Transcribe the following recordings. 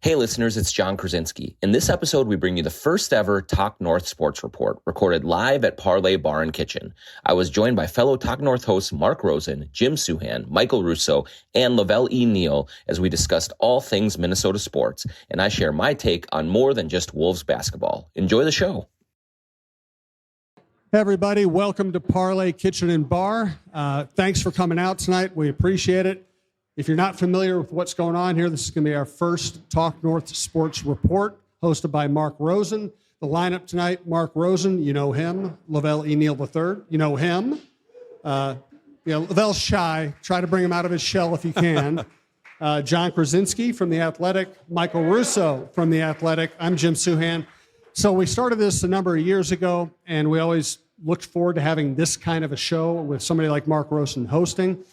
Hey listeners, it's John Krawczynski. In this episode, we bring you the first ever Talk North Sports Report, recorded live at Parlay Bar and Kitchen. I was joined by fellow Talk North hosts Mark Rosen, Jim Souhan, Michael Russo, and LaVelle E. Neal as we discussed all things Minnesota sports, and I share my take on more than just Wolves basketball. Enjoy the show. Hey everybody, welcome to Parlay Kitchen and Bar. Thanks for coming out tonight. We appreciate it. If you're not familiar with what's going on here, this is going to be our first Talk North Sports Report, hosted by Mark Rosen. The lineup tonight, Mark Rosen, you know him. LaVelle E. Neal III, you know him. LaVelle's shy. Try to bring him out of his shell if you can. John Krawczynski from The Athletic. Michael Russo from The Athletic. I'm Jim Souhan. So we started this a number of years ago, and we always looked forward to having this kind of a show with somebody like Mark Rosen hosting.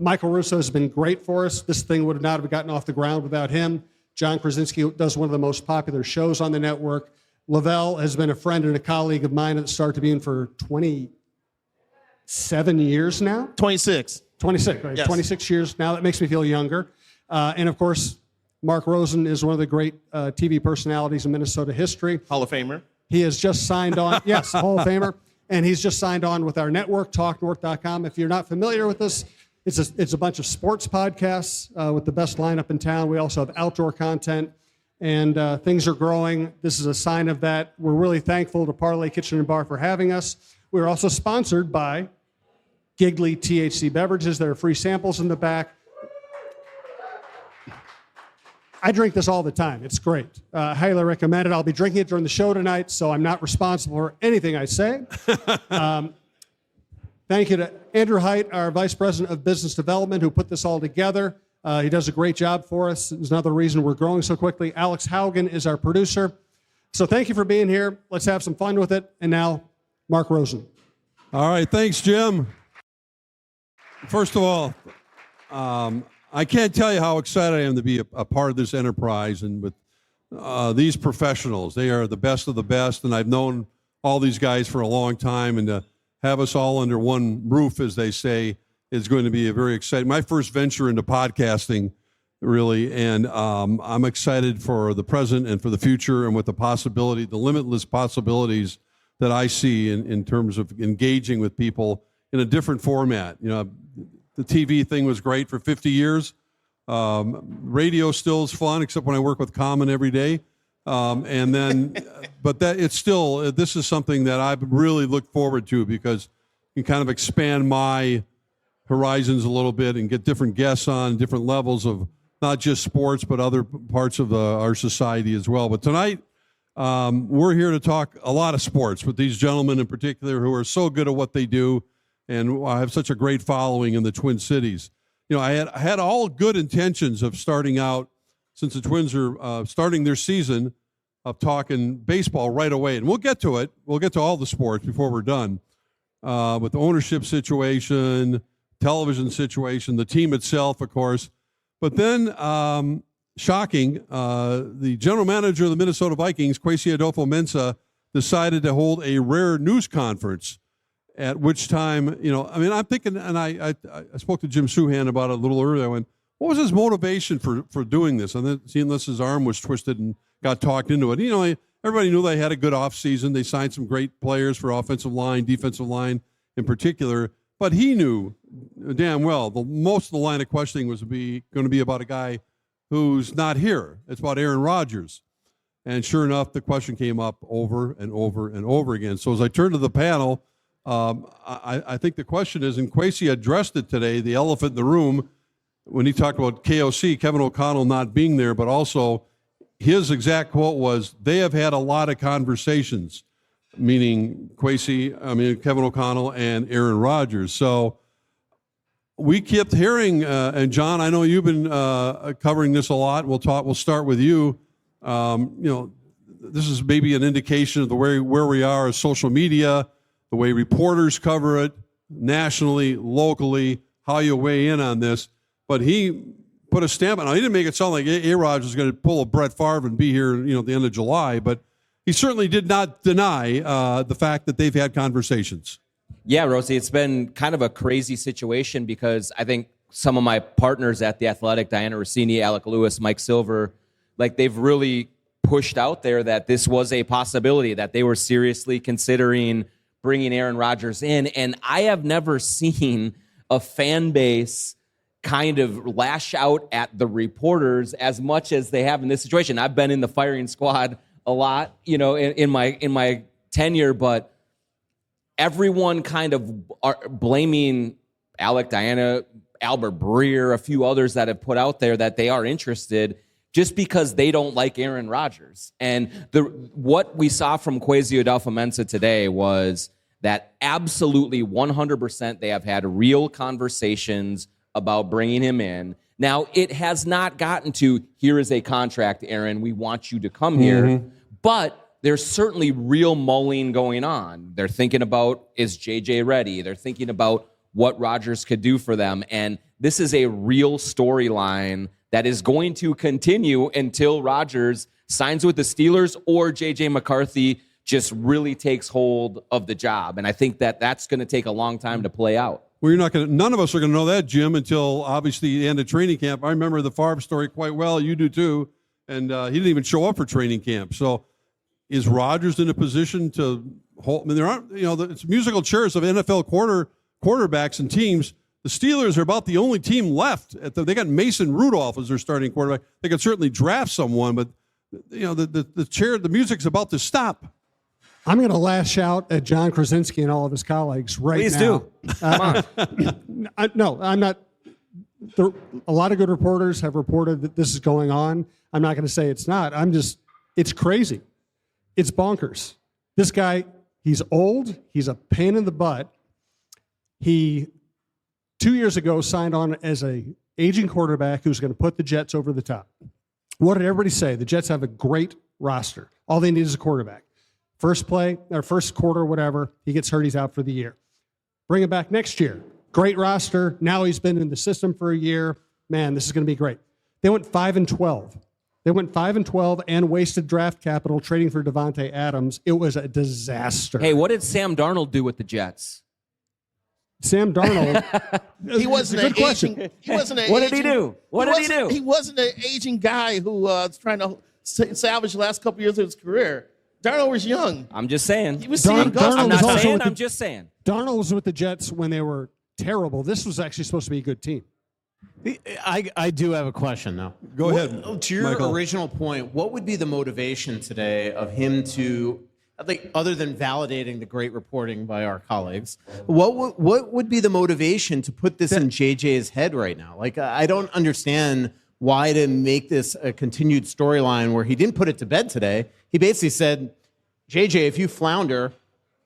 Michael Russo has been great for us. This thing would not have gotten off the ground without him. John Krawczynski does one of the most popular shows on the network. LaVelle has been a friend and a colleague of mine at the Star Tribune for 27 years now. 26. 26, right? Yes. 26 years now. That makes me feel younger. And of course, Mark Rosen is one of the great TV personalities in Minnesota history. Hall of Famer. He has just signed on. Yes, Hall of Famer. And he's just signed on with our network, talknorth.com. If you're not familiar with this, it's a bunch of sports podcasts with the best lineup in town. We also have outdoor content, and things are growing. This is a sign of that. We're really thankful to Parlay Kitchen and Bar for having us. We're also sponsored by Giggly THC Beverages. There are free samples in the back. I drink this all the time. It's great. Highly recommend it. I'll be drinking it during the show tonight, so I'm not responsible for anything I say. Thank you to Andrew Height, our Vice President of Business Development, who put this all together. He does a great job for us. It's another reason we're growing so quickly. Alex Haugen is our producer. So thank you for being here. Let's have some fun with it. And now, Mark Rosen. All right. Thanks, Jim. First of all, I can't tell you how excited I am to be a part of this enterprise and with these professionals. They are the best of the best, and I've known all these guys for a long time, and to have us all under one roof, as they say, is going to be a very exciting. My first venture into podcasting, really, and I'm excited for the present and for the future, and with the possibility, the limitless possibilities that I see in terms of engaging with people in a different format. You know, the TV thing was great for 50 years. Radio still is fun, except when I work with Common every day. And then, but that it's still, this is something that I've really looked forward to because you can kind of expand my horizons a little bit and get different guests on different levels of not just sports, but other parts of our society as well. But tonight, we're here to talk a lot of sports with these gentlemen in particular who are so good at what they do and have such a great following in the Twin Cities. You know, I had all good intentions of starting out, since the Twins are starting their season, of talking baseball right away. And we'll get to it. We'll get to all the sports before we're done. With the ownership situation, television situation, the team itself, of course. But then, shocking, the general manager of the Minnesota Vikings, Kwesi Adolfo-Mensah, decided to hold a rare news conference, at which time, you know, I mean, I'm thinking, and I spoke to Jim Souhan about it a little earlier. I went, what was his motivation for doing this? And then, unless his arm was twisted and got talked into it. You know, everybody knew they had a good offseason. They signed some great players for offensive line, defensive line in particular. But he knew damn well most of the line of questioning was going to be about a guy who's not here. It's about Aaron Rodgers. And sure enough, the question came up over and over and over again. So as I turned to the panel, I think the question is, and Kwesi addressed it today, the elephant in the room, when he talked about KOC, Kevin O'Connell, not being there, but also his exact quote was, they have had a lot of conversations, meaning Kevin O'Connell and Aaron Rodgers. So we kept hearing, and John, I know you've been covering this a lot. We'll start with you. You know, this is maybe an indication of where we are as social media, the way reporters cover it, nationally, locally, how you weigh in on this. But he put a stamp on it. He didn't make it sound like A-Rod was going to pull a Brett Favre and be here, you know, at the end of July. But he certainly did not deny the fact that they've had conversations. Yeah, Rosie, it's been kind of a crazy situation because I think some of my partners at The Athletic, Diana Rossini, Alec Lewis, Mike Silver, like they've really pushed out there that this was a possibility, that they were seriously considering bringing Aaron Rodgers in. And I have never seen a fan base kind of lash out at the reporters as much as they have in this situation. I've been in the firing squad a lot, in my tenure, but everyone kind of are blaming Alec Diana, Albert Breer, a few others that have put out there that they are interested just because they don't like Aaron Rodgers. And what we saw from Kwesi Adolfo-Mensah today was that absolutely 100% they have had real conversations about bringing him in. Now, it has not gotten to, here is a contract, Aaron, we want you to come here. But there's certainly real mulling going on. They're thinking about, is JJ ready? They're thinking about what Rodgers could do for them. And this is a real storyline that is going to continue until Rodgers signs with the Steelers or JJ McCarthy just really takes hold of the job. And I think that that's going to take a long time to play out. Well, none of us are going to know that, Jim, until obviously the end of training camp. I remember the Favre story quite well. You do too. And he didn't even show up for training camp. So is Rodgers in a position to hold? I mean, there aren't, it's musical chairs of NFL quarterbacks and teams. The Steelers are about the only team left. They got Mason Rudolph as their starting quarterback. They could certainly draft someone, but the music's about to stop. I'm going to lash out at John Krawczynski and all of his colleagues right Please now. Please do. Come on. No, I'm not. A lot of good reporters have reported that this is going on. I'm not going to say it's not. It's crazy. It's bonkers. This guy, he's old. He's a pain in the butt. He 2 years ago signed on as a aging quarterback who's going to put the Jets over the top. What did everybody say? The Jets have a great roster. All they need is a quarterback. First play, or first quarter, whatever, he gets hurt, he's out for the year. Bring him back next year. Great roster. Now he's been in the system for a year. Man, this is going to be great. They went 5-12. They went 5-12 and wasted draft capital trading for Devontae Adams. It was a disaster. Hey, what did Sam Darnold do with the Jets? Sam Darnold. He wasn't an aging. He wasn't an. What did he do? What did he do? He wasn't an aging guy who was trying to salvage the last couple years of his career. Darnold was young. I'm just saying. He was seeing ghosts. I'm not saying. I'm just saying. Darnold was with the Jets when they were terrible. This was actually supposed to be a good team. I do have a question, though. Go ahead. To your Michael. original point, what would be the motivation today of him to, other than validating the great reporting by our colleagues, what would be the motivation to put this in JJ's head right now? I don't understand why to make this a continued storyline where he didn't put it to bed today. He basically said, JJ, if you flounder,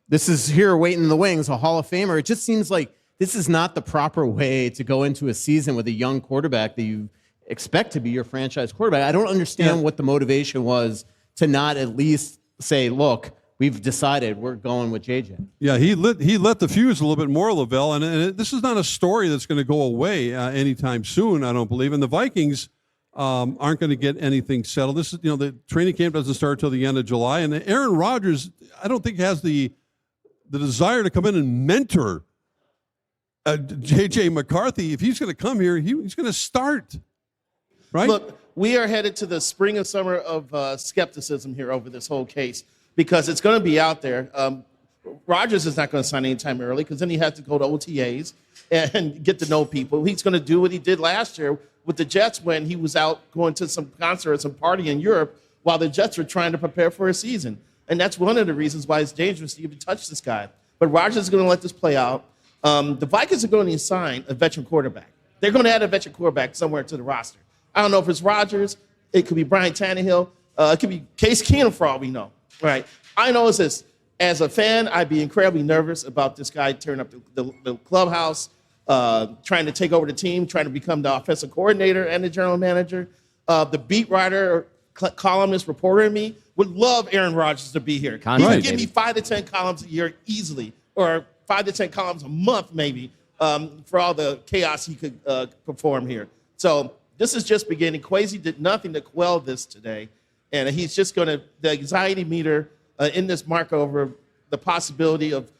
this is here waiting in the wings, a Hall of Famer. It just seems like this is not the proper way to go into a season with a young quarterback that you expect to be your franchise quarterback. I don't understand what the motivation was to not at least say, look, we've decided we're going with JJ. Yeah, he lit the fuse a little bit more, LaVelle, and this is not a story that's going to go away anytime soon, I don't believe. And the Vikings aren't going to get anything settled. This is, the training camp doesn't start until the end of July, and Aaron Rodgers, I don't think has the desire to come in and mentor JJ McCarthy. If he's going to come here, he's going to start. Right? Look, we are headed to the spring and summer of skepticism here over this whole case because it's going to be out there. Rodgers is not going to sign anytime early because then he has to go to OTAs and get to know people. He's going to do what he did last year with the Jets when he was out going to some concert or some party in Europe while the Jets were trying to prepare for a season. And that's one of the reasons why it's dangerous to even touch this guy. But Rodgers is going to let this play out. The Vikings are going to sign a veteran quarterback. They're going to add a veteran quarterback somewhere to the roster. I don't know if it's Rodgers. It could be Brian Tannehill. It could be Case Keenum for all we know. Right? I know it's this. As a fan, I'd be incredibly nervous about this guy tearing up the clubhouse, trying to take over the team, trying to become the offensive coordinator and the general manager. The beat writer, columnist, reporter in me would love Aaron Rodgers to be here. He would give me 5 to 10 columns a year easily, or 5 to 10 columns a month maybe, for all the chaos he could perform here. So this is just beginning. Kwesi did nothing to quell this today, and he's just going to, the anxiety meter in this mark over the possibility of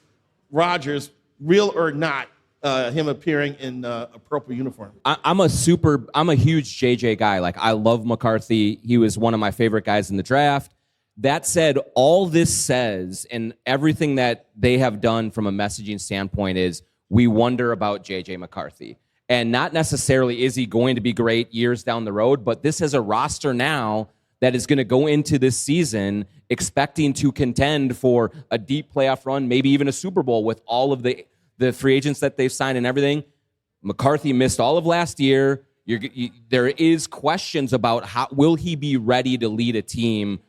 Rodgers, real or not, him appearing in a purple uniform. I'm a huge JJ guy. Like, I love McCarthy. He was one of my favorite guys in the draft. That said, all this says and everything that they have done from a messaging standpoint is we wonder about JJ McCarthy. And not necessarily is he going to be great years down the road, but this is a roster now that is going to go into this season expecting to contend for a deep playoff run, maybe even a Super Bowl with all of the free agents that they've signed and everything. McCarthy missed all of last year. There is questions about how will he be ready to lead a team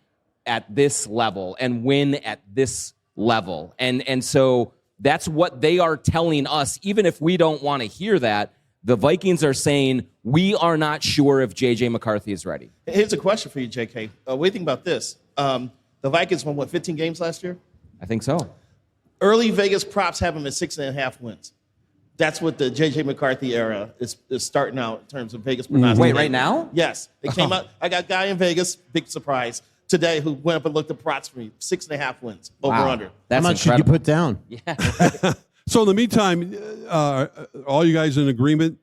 at this level and win at this level. And so that's what they are telling us, even if we don't want to hear that. The Vikings are saying, we are not sure if J.J. McCarthy is ready. Here's a question for you, J.K. What do you think about this? The Vikings won, 15 games last year? I think so. Early Vegas props have them at 6.5 wins. That's what the J.J. McCarthy era is starting out in terms of Vegas prognostication. Wait, right now? Yes. It came out. I got a guy in Vegas, big surprise, today who went up and looked at props for me. 6.5 wins, over under. How much should you put down? Yeah. So in the meantime, all you guys in agreement?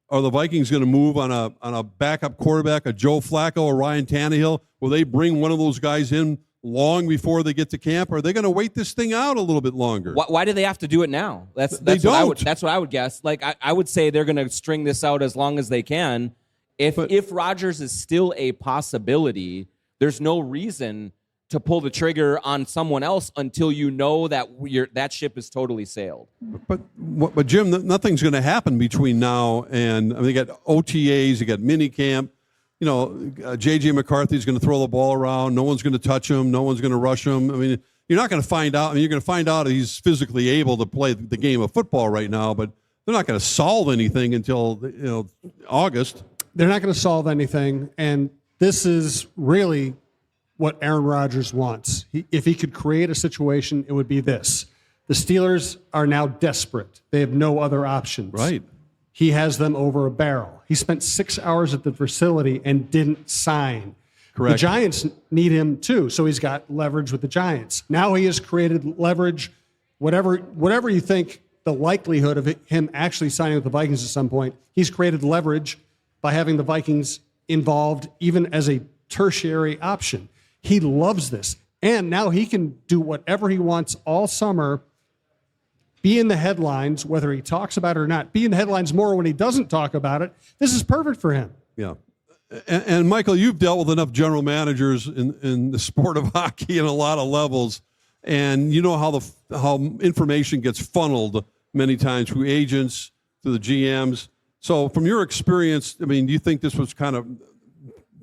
Are the Vikings going to move on a backup quarterback, a Joe Flacco or Ryan Tannehill? Will they bring one of those guys in long before they get to camp? Or are they going to wait this thing out a little bit longer? Why do they have to do it now? That's They what don't. I would guess. Like, I would say they're going to string this out as long as they can. If Rodgers is still a possibility, there's no reason to pull the trigger on someone else until you know that that ship is totally sailed. But Jim, nothing's going to happen between now and they got OTAs, they got minicamp. You know, J.J. McCarthy's going to throw the ball around. No one's going to touch him. No one's going to rush him. I mean, you're not going to find out. I mean, you're going to find out if he's physically able to play the game of football right now, but they're not going to solve anything until August. They're not going to solve anything, and this is really what Aaron Rodgers wants. If he could create a situation, it would be this. The Steelers are now desperate. They have no other options. Right. He has them over a barrel. He spent 6 hours at the facility and didn't sign. Correct. The Giants need him too, so he's got leverage with the Giants. Now he has created leverage. Whatever you think the likelihood of him actually signing with the Vikings at some point, he's created leverage by having the Vikings involved even as a tertiary option. He loves this. And now he can do whatever he wants all summer, be in the headlines, whether he talks about it or not, be in the headlines more when he doesn't talk about it. This is perfect for him. Yeah. And Michael, you've dealt with enough general managers in the sport of hockey in a lot of levels, and you know how information gets funneled many times through agents, through the GMs. So from your experience, I mean, do you think this was kind of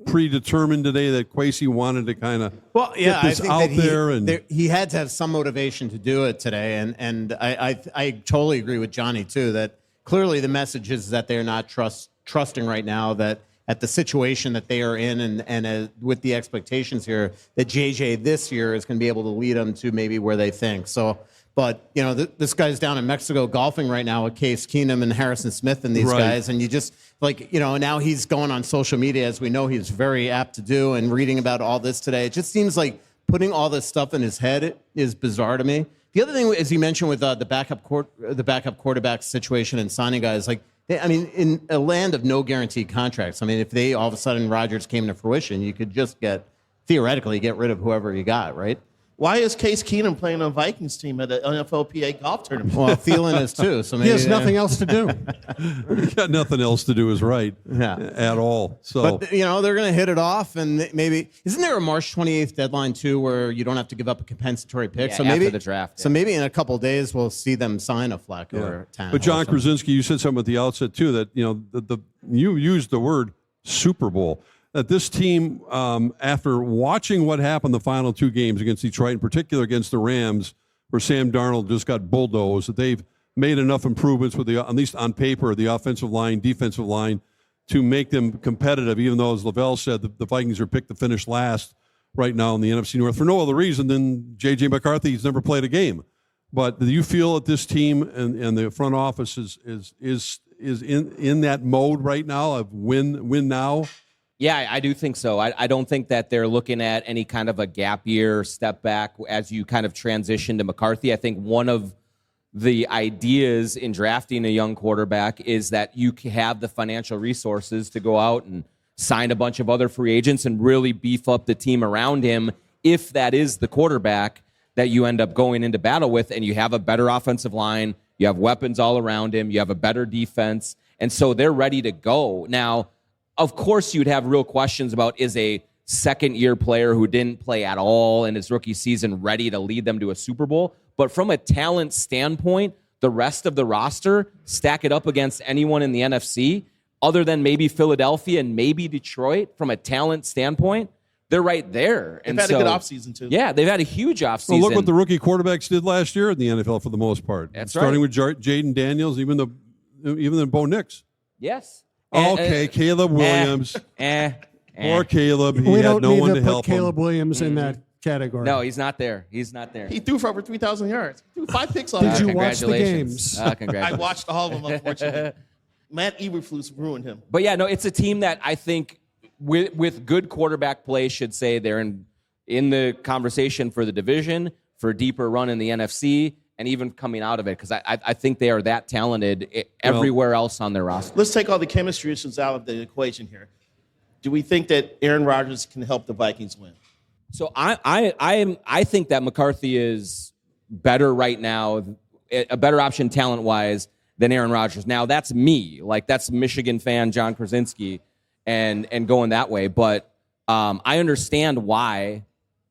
predetermined today that Kwesi wanted to kind of get this out there? And he had to have some motivation to do it today, and I totally agree with Johnny too that clearly the message is that they're not trusting right now that at the situation that they are in and with the expectations here that JJ this year is going to be able to lead them to maybe where they think. So, but you know, this guy's down in Mexico golfing right now with Case Keenum and Harrison Smith and these guys, and you just now he's going on social media, as we know he's very apt to do, and reading about all this today. It just seems like putting all this stuff in his head is bizarre to me. The other thing, as you mentioned with the backup quarterback situation and signing guys, in a land of no guaranteed contracts, I mean, if they all of a sudden Rodgers came to fruition, you could just theoretically get rid of whoever you got, right? Why is Case Keenum playing on a Vikings team at an NFLPA golf tournament? Well, Thielen is too. So maybe He has nothing else to do. He's got nothing else to do is right at all. So, but they're going to hit it off, and maybe isn't there a March 28th deadline too, where you don't have to give up a compensatory pick? Yeah, so maybe after the draft. So maybe in a couple of days we'll see them sign a Flacco or Tannehill. But John Krawczynski, you said something at the outset too that you used the word Super Bowl. That this team, after watching what happened the final two games against Detroit, in particular against the Rams, where Sam Darnold just got bulldozed, that they've made enough improvements with at least on paper, the offensive line, defensive line, to make them competitive, even though, as LaVelle said, the Vikings are picked to finish last right now in the NFC North for no other reason than J.J. McCarthy's never played a game. But do you feel that this team and the front office is in that mode right now of win now? Yeah, I do think so. I don't think that they're looking at any kind of a gap year step back as you kind of transition to McCarthy. I think one of the ideas in drafting a young quarterback is that you have the financial resources to go out and sign a bunch of other free agents and really beef up the team around him if that is the quarterback that you end up going into battle with, and you have a better offensive line, you have weapons all around him, you have a better defense, and so they're ready to go. Now, of course, you'd have real questions about, is a second-year player who didn't play at all in his rookie season ready to lead them to a Super Bowl? But from a talent standpoint, the rest of the roster, stack it up against anyone in the NFC, other than maybe Philadelphia and maybe Detroit, from a talent standpoint, they're right there. They've had a good offseason, too. Yeah, they've had a huge offseason. Well, look what the rookie quarterbacks did last year in the NFL for the most part. That's Starting right. with Jaden Daniels, even the Bo Nix. Yes. Okay, Caleb Williams. Poor Caleb. He We had don't no need one to to put help Caleb him. Williams in that category. No, he's not there. He's not there. He threw for over 3,000 yards. He threw 5 picks on Did you that. watch the Congratulations. games? I Congratulations. watched all of them, unfortunately. Matt Eberflus ruined him. But yeah, no, it's a team that I think with good quarterback play should say they're in the conversation for the division, for a deeper run in the NFC, and even coming out of it, because I think they are that talented everywhere else on their roster. Let's take all the chemistry issues out of the equation here. Do we think that Aaron Rodgers can help the Vikings win? So I think that McCarthy is better right now, a better option talent-wise than Aaron Rodgers. Now, that's me. Like, that's Michigan fan John Krawczynski and going that way. But I understand why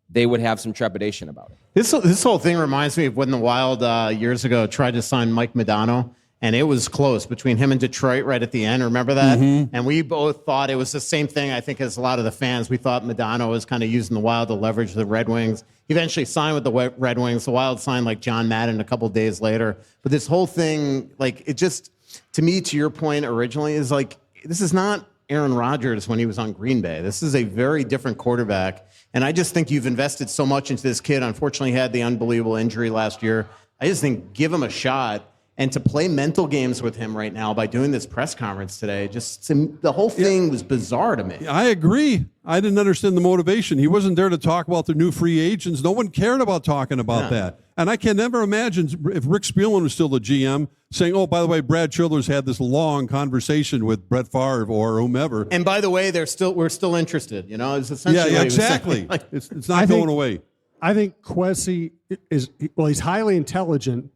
they would have some trepidation about it. This whole thing reminds me of when the Wild years ago tried to sign Mike Modano, and it was close between him and Detroit right at the end. Remember that? Mm-hmm. And we both thought it was the same thing, I think, as a lot of the fans. We thought Modano was kind of using the Wild to leverage the Red Wings. He eventually signed with the Red Wings. The Wild signed like John Madden a couple days later. But this whole thing, like, it just, to me, to your point originally, is like, this is not Aaron Rodgers when he was on Green Bay. This is a very different quarterback. And I just think you've invested so much into this kid. Unfortunately, he had the unbelievable injury last year. I just think give him a shot. And to play mental games with him right now by doing this press conference today, the whole thing was bizarre to me. I agree. I didn't understand the motivation. He wasn't there to talk about the new free agents. No one cared about talking about that. And I can never imagine if Rick Spielman was still the GM saying, oh, by the way, Brad Childers had this long conversation with Brett Favre or whomever. And by the way, we're still interested. You know, it's essentially yeah, exactly. Like, it's not going away. I think Kwesi he's highly intelligent.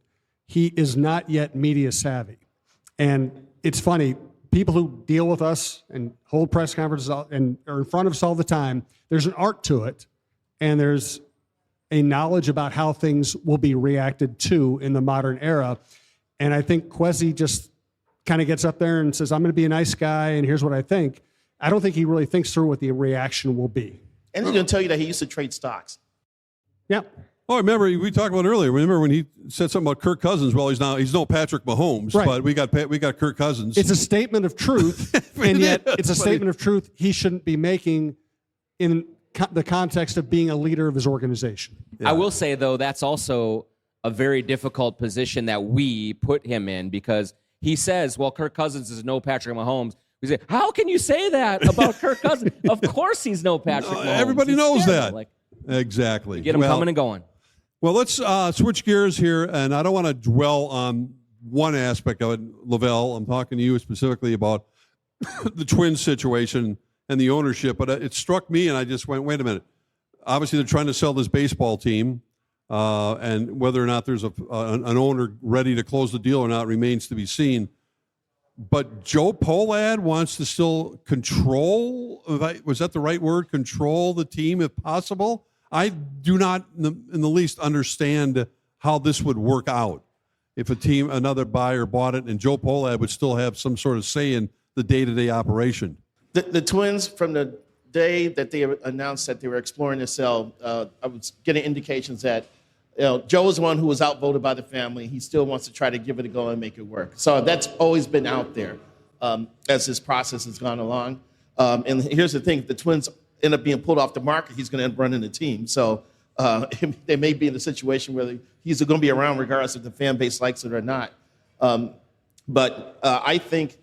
He is not yet media savvy. And it's funny, people who deal with us and hold press conferences and are in front of us all the time, there's an art to it, and there's a knowledge about how things will be reacted to in the modern era. And I think Kwesi just kind of gets up there and says, I'm going to be a nice guy, and here's what I think. I don't think he really thinks through what the reaction will be. And he's going to tell you that he used to trade stocks. Yeah. Oh, remember we talked about earlier. Remember when he said something about Kirk Cousins? Well, he's no Patrick Mahomes, right. But we got Kirk Cousins. It's a statement of truth, and yet it's a statement of truth he shouldn't be making in the context of being a leader of his organization. Yeah. I will say, though, that's also a very difficult position that we put him in, because he says, well, Kirk Cousins is no Patrick Mahomes. We say, how can you say that about Kirk Cousins? Of course he's no Patrick Mahomes. Everybody knows that. Like, exactly. Get him coming and going. Well, let's switch gears here, and I don't want to dwell on one aspect of it, LaVelle. I'm talking to you specifically about the Twins situation and the ownership, but it struck me, and I just went, wait a minute. Obviously, they're trying to sell this baseball team, and whether or not there's an owner ready to close the deal or not remains to be seen. But Joe Pohlad wants to still control, was that the right word, control the team if possible? I do not in the least understand how this would work out if another buyer bought it and Joe Pohlad would still have some sort of say in the day-to-day operation. The Twins, from the day that they announced that they were exploring the sale, I was getting indications that Joe was the one who was outvoted by the family. He still wants to try to give it a go and make it work. So that's always been out there as this process has gone along. And here's the thing. The Twins end up being pulled off the market, he's going to end up running the team. So they may be in a situation where he's going to be around regardless if the fan base likes it or not. But I think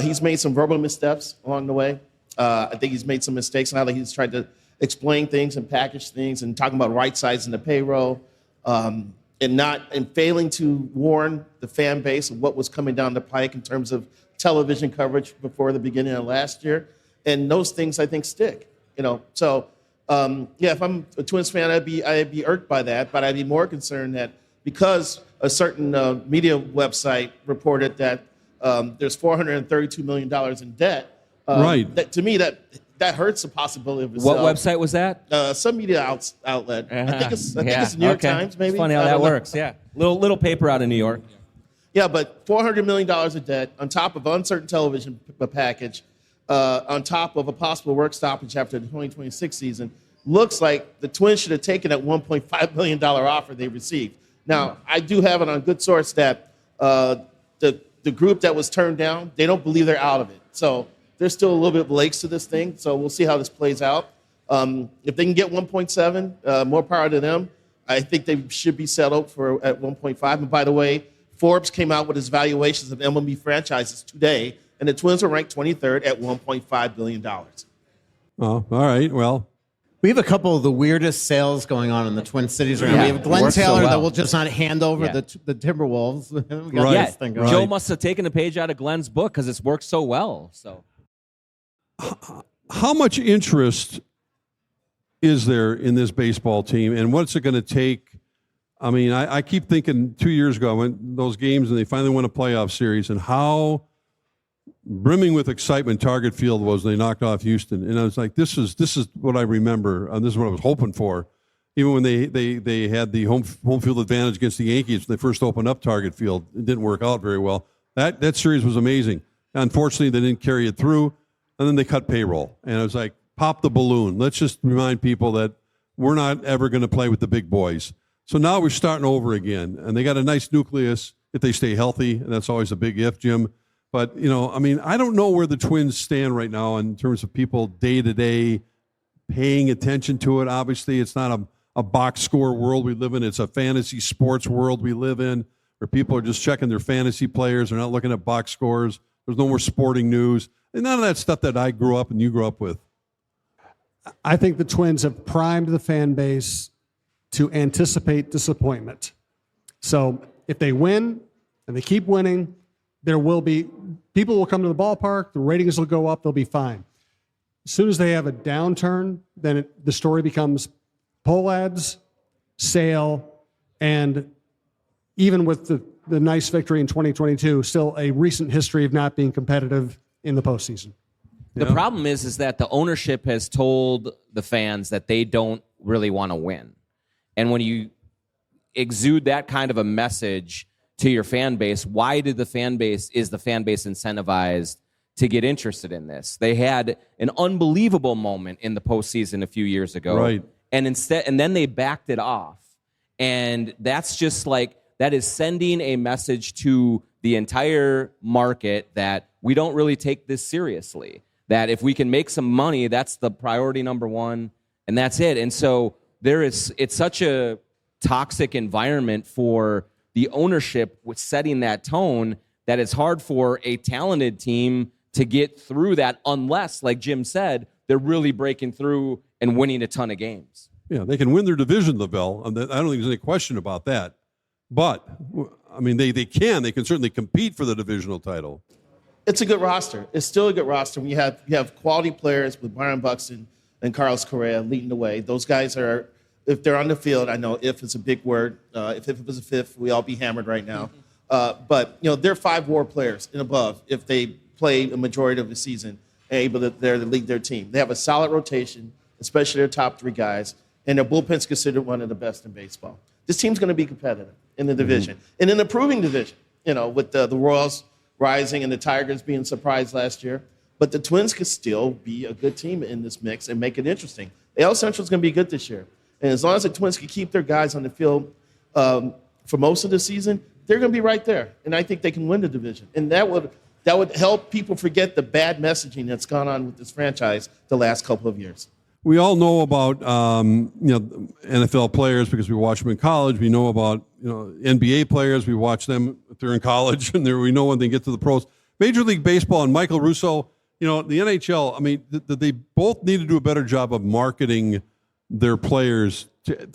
he's made some verbal missteps along the way. I think he's made some mistakes now that he's tried to explain things and package things and talking about right-sizing the payroll. and failing to warn the fan base of what was coming down the pike in terms of television coverage before the beginning of last year. And those things, I think, stick. So if I'm a Twins fan, I'd be irked by that, but I'd be more concerned that because a certain media website reported that there's $432 million in debt. Right. That, to me, that hurts the possibility of What website was that? Some media outlet. I think it's New York Times, maybe. It's funny how that works. Yeah, little paper out of New York. Yeah, but $400 million of debt on top of uncertain television package, on top of a possible work stoppage after the 2026 season, looks like the Twins should have taken that $1.5 million offer they received. Now, I do have it on good source that the group that was turned down, they don't believe they're out of it. So there's still a little bit of legs to this thing. So we'll see how this plays out. If they can get 1.7, more power to them. I think they should be settled at 1.5. And by the way, Forbes came out with his valuations of MLB franchises today, and the Twins are ranked 23rd at $1.5 billion. Oh, all right. Well, We have a couple of the weirdest sales going on in the Twin Cities right now. Yeah, We have Glenn works so Taylor well. that will just not hand over Yeah. the Timberwolves. We got Right. this thing going. Joe must have taken a page out of Glenn's book because it's worked so well. So how much interest is there in this baseball team, and what's it going to take? I mean, I keep thinking 2 years ago I went those games and they finally won a playoff series, and how brimming with excitement Target Field was when they knocked off Houston. And I was like, this is what I remember, and this is what I was hoping for. Even when they had the home field advantage against the Yankees when they first opened up Target Field, it didn't work out very well. That series was amazing. Unfortunately, they didn't carry it through, and then they cut payroll. And I was like, pop the balloon. Let's just remind people that we're not ever going to play with the big boys. So now we're starting over again, and they got a nice nucleus if they stay healthy, and that's always a big if, Jim. But, I mean, I don't know where the Twins stand right now in terms of people day-to-day paying attention to it. Obviously, it's not a box score world we live in. It's a fantasy sports world we live in where people are just checking their fantasy players. They're not looking at box scores. There's no more sporting news. And none of that stuff that I grew up and you grew up with. I think the Twins have primed the fan base to anticipate disappointment. So if they win and they keep winning, people will come to the ballpark, the ratings will go up, they'll be fine. As soon as they have a downturn, then the story becomes poll ads, sale, and even with the nice victory in 2022, still a recent history of not being competitive in the postseason. the problem is that the ownership has told the fans that they don't really want to win. And when you exude that kind of a message to your fan base, is the fan base incentivized to get interested in this? They had an unbelievable moment in the postseason a few years ago. Right. And then they backed it off. And that's just that is sending a message to the entire market that we don't really take this seriously. That if we can make some money, that's the priority number one, and that's it. And so it's such a toxic environment for the ownership with setting that tone that it's hard for a talented team to get through that unless, like Jim said, they're really breaking through and winning a ton of games. Yeah, they can win their division, LaVelle. I don't think there's any question about that. But, I mean, they can. They can certainly compete for the divisional title. It's a good roster. It's still a good roster. When you have quality players with Byron Buxton and Carlos Correa leading the way. Those guys are, if they're on the field, I know if is a big word. If it was a fifth, we all be hammered right now. But they're 5 WAR players and above if they play a majority of the season and able to lead their team. They have a solid rotation, especially their top 3 guys, and their bullpen's considered one of the best in baseball. This team's going to be competitive in the division, and in an improving division. With the Royals rising and the Tigers being surprised last year. But the Twins could still be a good team in this mix and make it interesting. AL Central is going to be good this year. And as long as the Twins can keep their guys on the field for most of the season, they're going to be right there. And I think they can win the division. And that would help people forget the bad messaging that's gone on with this franchise the last couple of years. We all know about NFL players because we watch them in college. We know about NBA players. We watch them if they're in college, and we know when they get to the pros. Major League Baseball and Michael Russo, the NHL. I mean, they both need to do a better job of marketing their players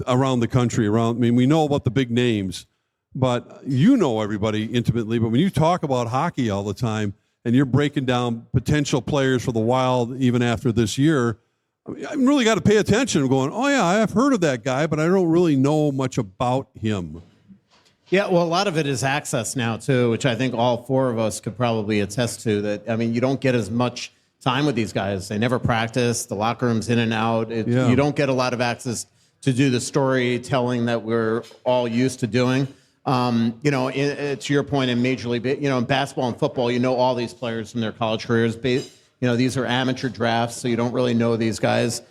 around the country. I mean, we know about the big names, but you know everybody intimately. But when you talk about hockey all the time and you're breaking down potential players for the Wild even after this year, I really got to pay attention. I'm going, oh, yeah, I've heard of that guy, but I don't really know much about him. Yeah, well, a lot of it is access now, too, which I think all four of us could probably attest to. That, I mean, you don't get as much time with these guys. They never practice. The locker room's in and out. You don't get a lot of access to do the storytelling that we're all used to doing. To your point, in Major League, in basketball and football, you know all these players from their college careers. These are amateur drafts, so you don't really know these guys.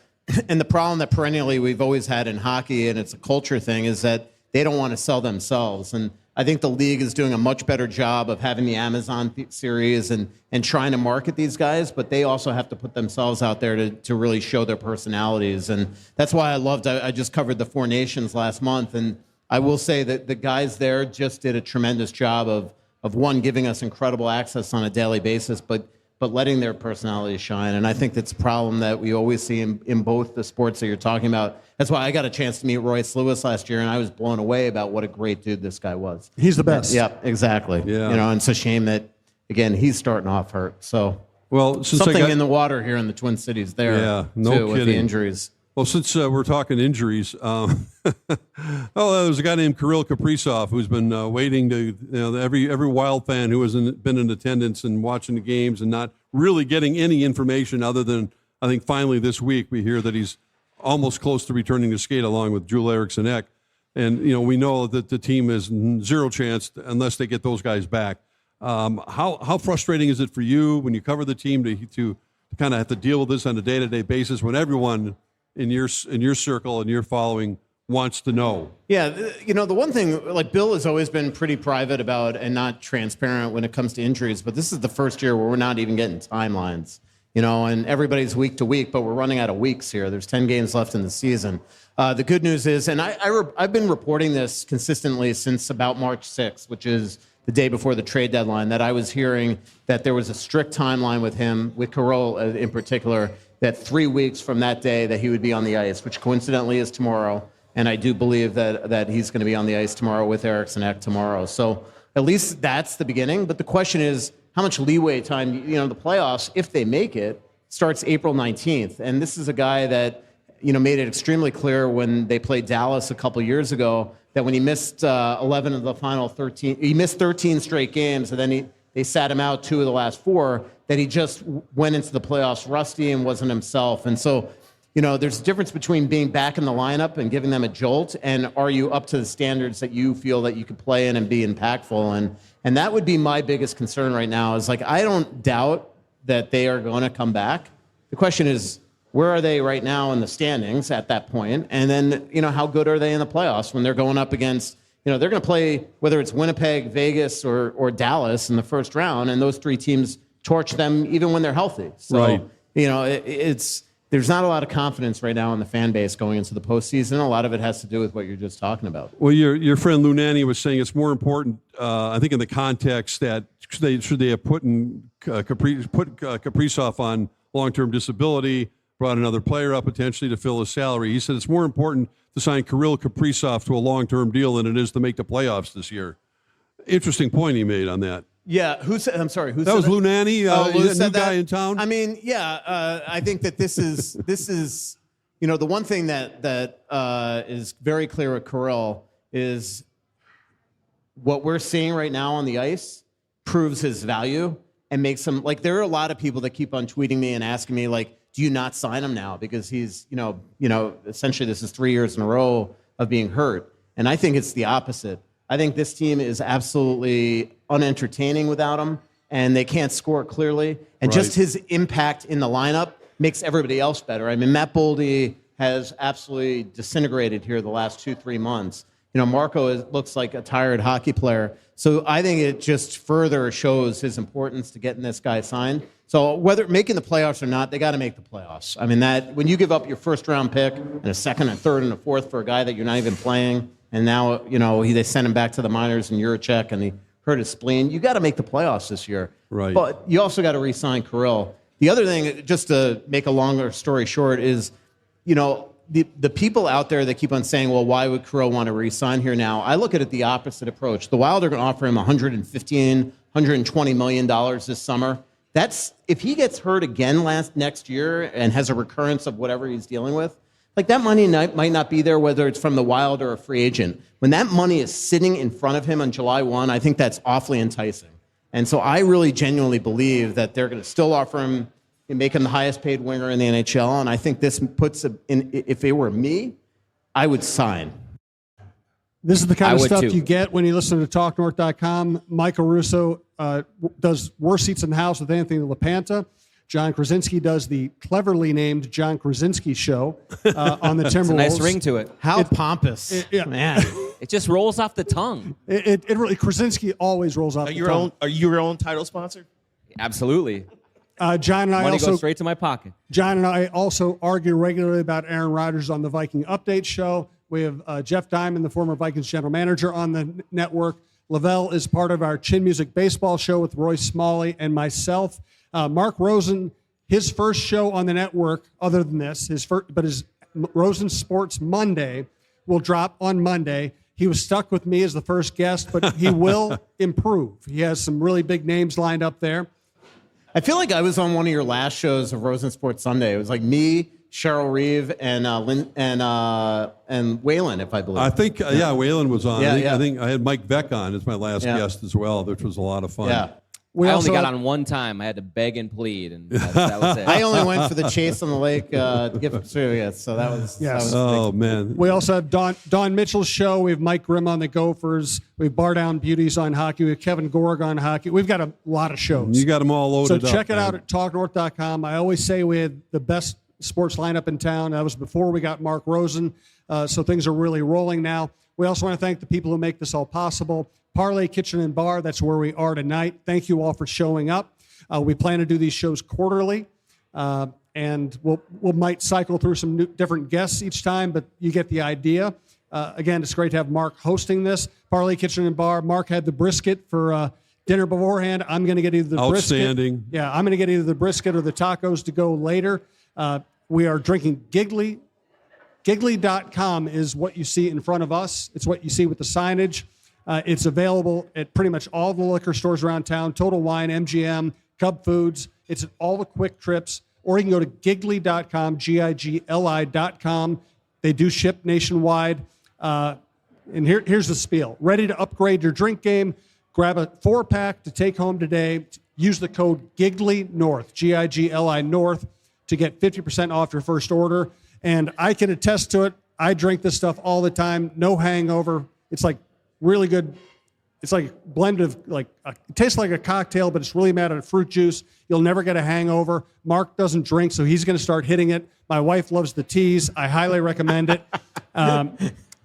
And the problem that perennially we've always had in hockey, and it's a culture thing, is that they don't want to sell themselves. And I think the league is doing a much better job of having the Amazon series and trying to market these guys, but they also have to put themselves out there to really show their personalities. And that's why I just covered the Four Nations last month, and I will say that the guys there just did a tremendous job of one, giving us incredible access on a daily basis, but letting their personalities shine. And I think that's a problem that we always see in both the sports that you're talking about. That's why I got a chance to meet Royce Lewis last year, and I was blown away about what a great dude this guy was. He's the best. Yeah, exactly. Yeah. And it's a shame that, again, he's starting off hurt. So since something in the water here in the Twin Cities there, no too, kidding. with the injuries. Well, since we're talking injuries, there's a guy named Kirill Kaprizov who's been waiting to, every Wild fan who has been in attendance and watching the games and not really getting any information other than, I think finally this week we hear that he's almost close to returning to skate along with Joel Eriksson Ek. And, we know that the team has zero chance unless they get those guys back. How frustrating is it for you when you cover the team to kind of have to deal with this on a day-to-day basis when everyone in your circle and your following wants to know? Yeah, the one thing, like Bill has always been pretty private about and not transparent when it comes to injuries, but this is the first year where we're not even getting timelines, and everybody's week to week, but we're running out of weeks here. There's 10 games left in the season. The good news is, and I've been reporting this consistently since about March 6th, which is the day before the trade deadline, that I was hearing that there was a strict timeline with him, with Kirill in particular, that 3 weeks from that day that he would be on the ice, which coincidentally is tomorrow. And I do believe that he's going to be on the ice tomorrow with Eriksson Ek tomorrow. So at least that's the beginning. But the question is, how much leeway time, the playoffs, if they make it, starts April 19th. And this is a guy that, made it extremely clear when they played Dallas a couple years ago that when he missed 11 of the final 13, he missed 13 straight games, and then they sat him out 2 of the last 4, that he just went into the playoffs rusty and wasn't himself. And so, there's a difference between being back in the lineup and giving them a jolt, and are you up to the standards that you feel that you could play in and be impactful? And that would be my biggest concern right now, is I don't doubt that they are going to come back. The question is, where are they right now in the standings at that point? And then, how good are they in the playoffs when they're going up against, they're going to play, whether it's Winnipeg, Vegas, or Dallas in the first round, and those 3 teams torch them even when they're healthy. So, right. There's not a lot of confidence right now in the fan base going into the postseason. A lot of it has to do with what you're just talking about. Well, your friend Lunani was saying it's more important, I think, in the context that should they have put Kaprizov on long-term disability, brought another player up potentially to fill his salary. He said it's more important to sign Kirill Kaprizov to a long-term deal than it is to make the playoffs this year. Interesting point he made on that. Yeah, who said? I'm sorry, who that said was that? Lunani, Lou new said guy that? in town. I mean, I think that this is the one thing that is very clear with Kirill is what we're seeing right now on the ice proves his value and makes him there are a lot of people that keep on tweeting me and asking me do you not sign him now because he's essentially this is 3 years in a row of being hurt, and I think it's the opposite. I think this team is absolutely unentertaining without him, and they can't score clearly. And just his impact in the lineup makes everybody else better. I mean, Matt Boldy has absolutely disintegrated here the last 2-3 months. Marco looks like a tired hockey player. So I think it just further shows his importance to getting this guy signed. So whether making the playoffs or not, they got to make the playoffs. I mean, that when you give up your first-round pick and a second, a third, and a fourth for a guy that you're not even playing, and now, they sent him back to the minors in Eurocheck, and he hurt his spleen. You got to make the playoffs this year. Right. But you also got to re-sign Kirill. The other thing, just to make a longer story short, is, the people out there that keep on saying, well, why would Crow want to re-sign here now? I look at it the opposite approach. The Wild are going to offer him $115, $120 million this summer. That's if he gets hurt again next year and has a recurrence of whatever he's dealing with, like that money might not be there, whether it's from the Wild or a free agent. When that money is sitting in front of him on July 1, I think that's awfully enticing. And so I really genuinely believe that they're going to still offer him and make him the highest paid winger in the NHL. And I think this puts if it were me, I would sign. This is the kind of stuff too. you get when you listen to TalkNorth.com. Michael Russo does Worst Seats in the House with Anthony LaPanta. John Krawczynski does the cleverly named John Krawczynski Show on the Timberwolves. It's a nice ring to it. How pompous. Man. It just rolls off the tongue. It really, Krawczynski always rolls off the tongue. Are you your own title sponsor? Absolutely. John and I Money also goes straight to my pocket. John and I also argue regularly about Aaron Rodgers on the Viking Update Show. We have Jeff Diamond, the former Vikings general manager, on the network. LaVelle is part of our Chin Music Baseball Show with Roy Smalley and myself. Mark Rosen, his first show on the network, other than this, his Rosen Sports Monday will drop on Monday. He was stuck with me as the first guest, but he will improve. He has some really big names lined up there. I feel like I was on one of your last shows of Rosen Sports Sunday. It was like me, Cheryl Reeve, and Waylon, if I believe. I think, Waylon was on. Yeah, I think I had Mike Beck on as my last guest as well, which was a lot of fun. Yeah. We I also only got on one time. I had to beg and plead, and that was it. I only went for the chase on the lake gift certificate, so that was. Yes. That was Oh, man. We also have Don Mitchell's show. We have Mike Grimm on the Gophers. We have Bar Down Beauties on hockey. We have Kevin Gorg on hockey. We've got a lot of shows. You got them all loaded So up. check it out man. at TalkNorth.com. I always say we had the best sports lineup in town. That was before we got Mark Rosen. So things are really rolling now. We also want to thank the people who make this all possible. Parlay Kitchen and Bar, that's where we are tonight. Thank you all for showing up. We plan to do these shows quarterly, and we'll might cycle through some different guests each time, but you get the idea. Again, it's great to have Mark hosting this. Parlay Kitchen and Bar. Mark had the brisket for dinner beforehand. I'm going to get either the Outstanding. brisket. Yeah, I'm going to get either the brisket or the tacos to go later. We are drinking Giggly. Giggly.com is what you see in front of us. It's what you see with the signage. It's available at pretty much all the liquor stores around town, Total Wine, MGM, Cub Foods. It's at all the Quick Trips. Or you can go to Giggly.com, Gigli.com. They do ship nationwide. And here's the spiel. Ready to upgrade your drink game? Grab a 4-pack to take home today. Use the code GIGLY-NORTH, Gigli North, to get 50% off your first order. And I can attest to it. I drink this stuff all the time. No hangover. It's like really good. It's like a blend of it tastes like a cocktail, but it's really made out of fruit juice. You'll never get a hangover. Mark doesn't drink, so he's going to start hitting it. My wife loves the teas. I highly recommend it.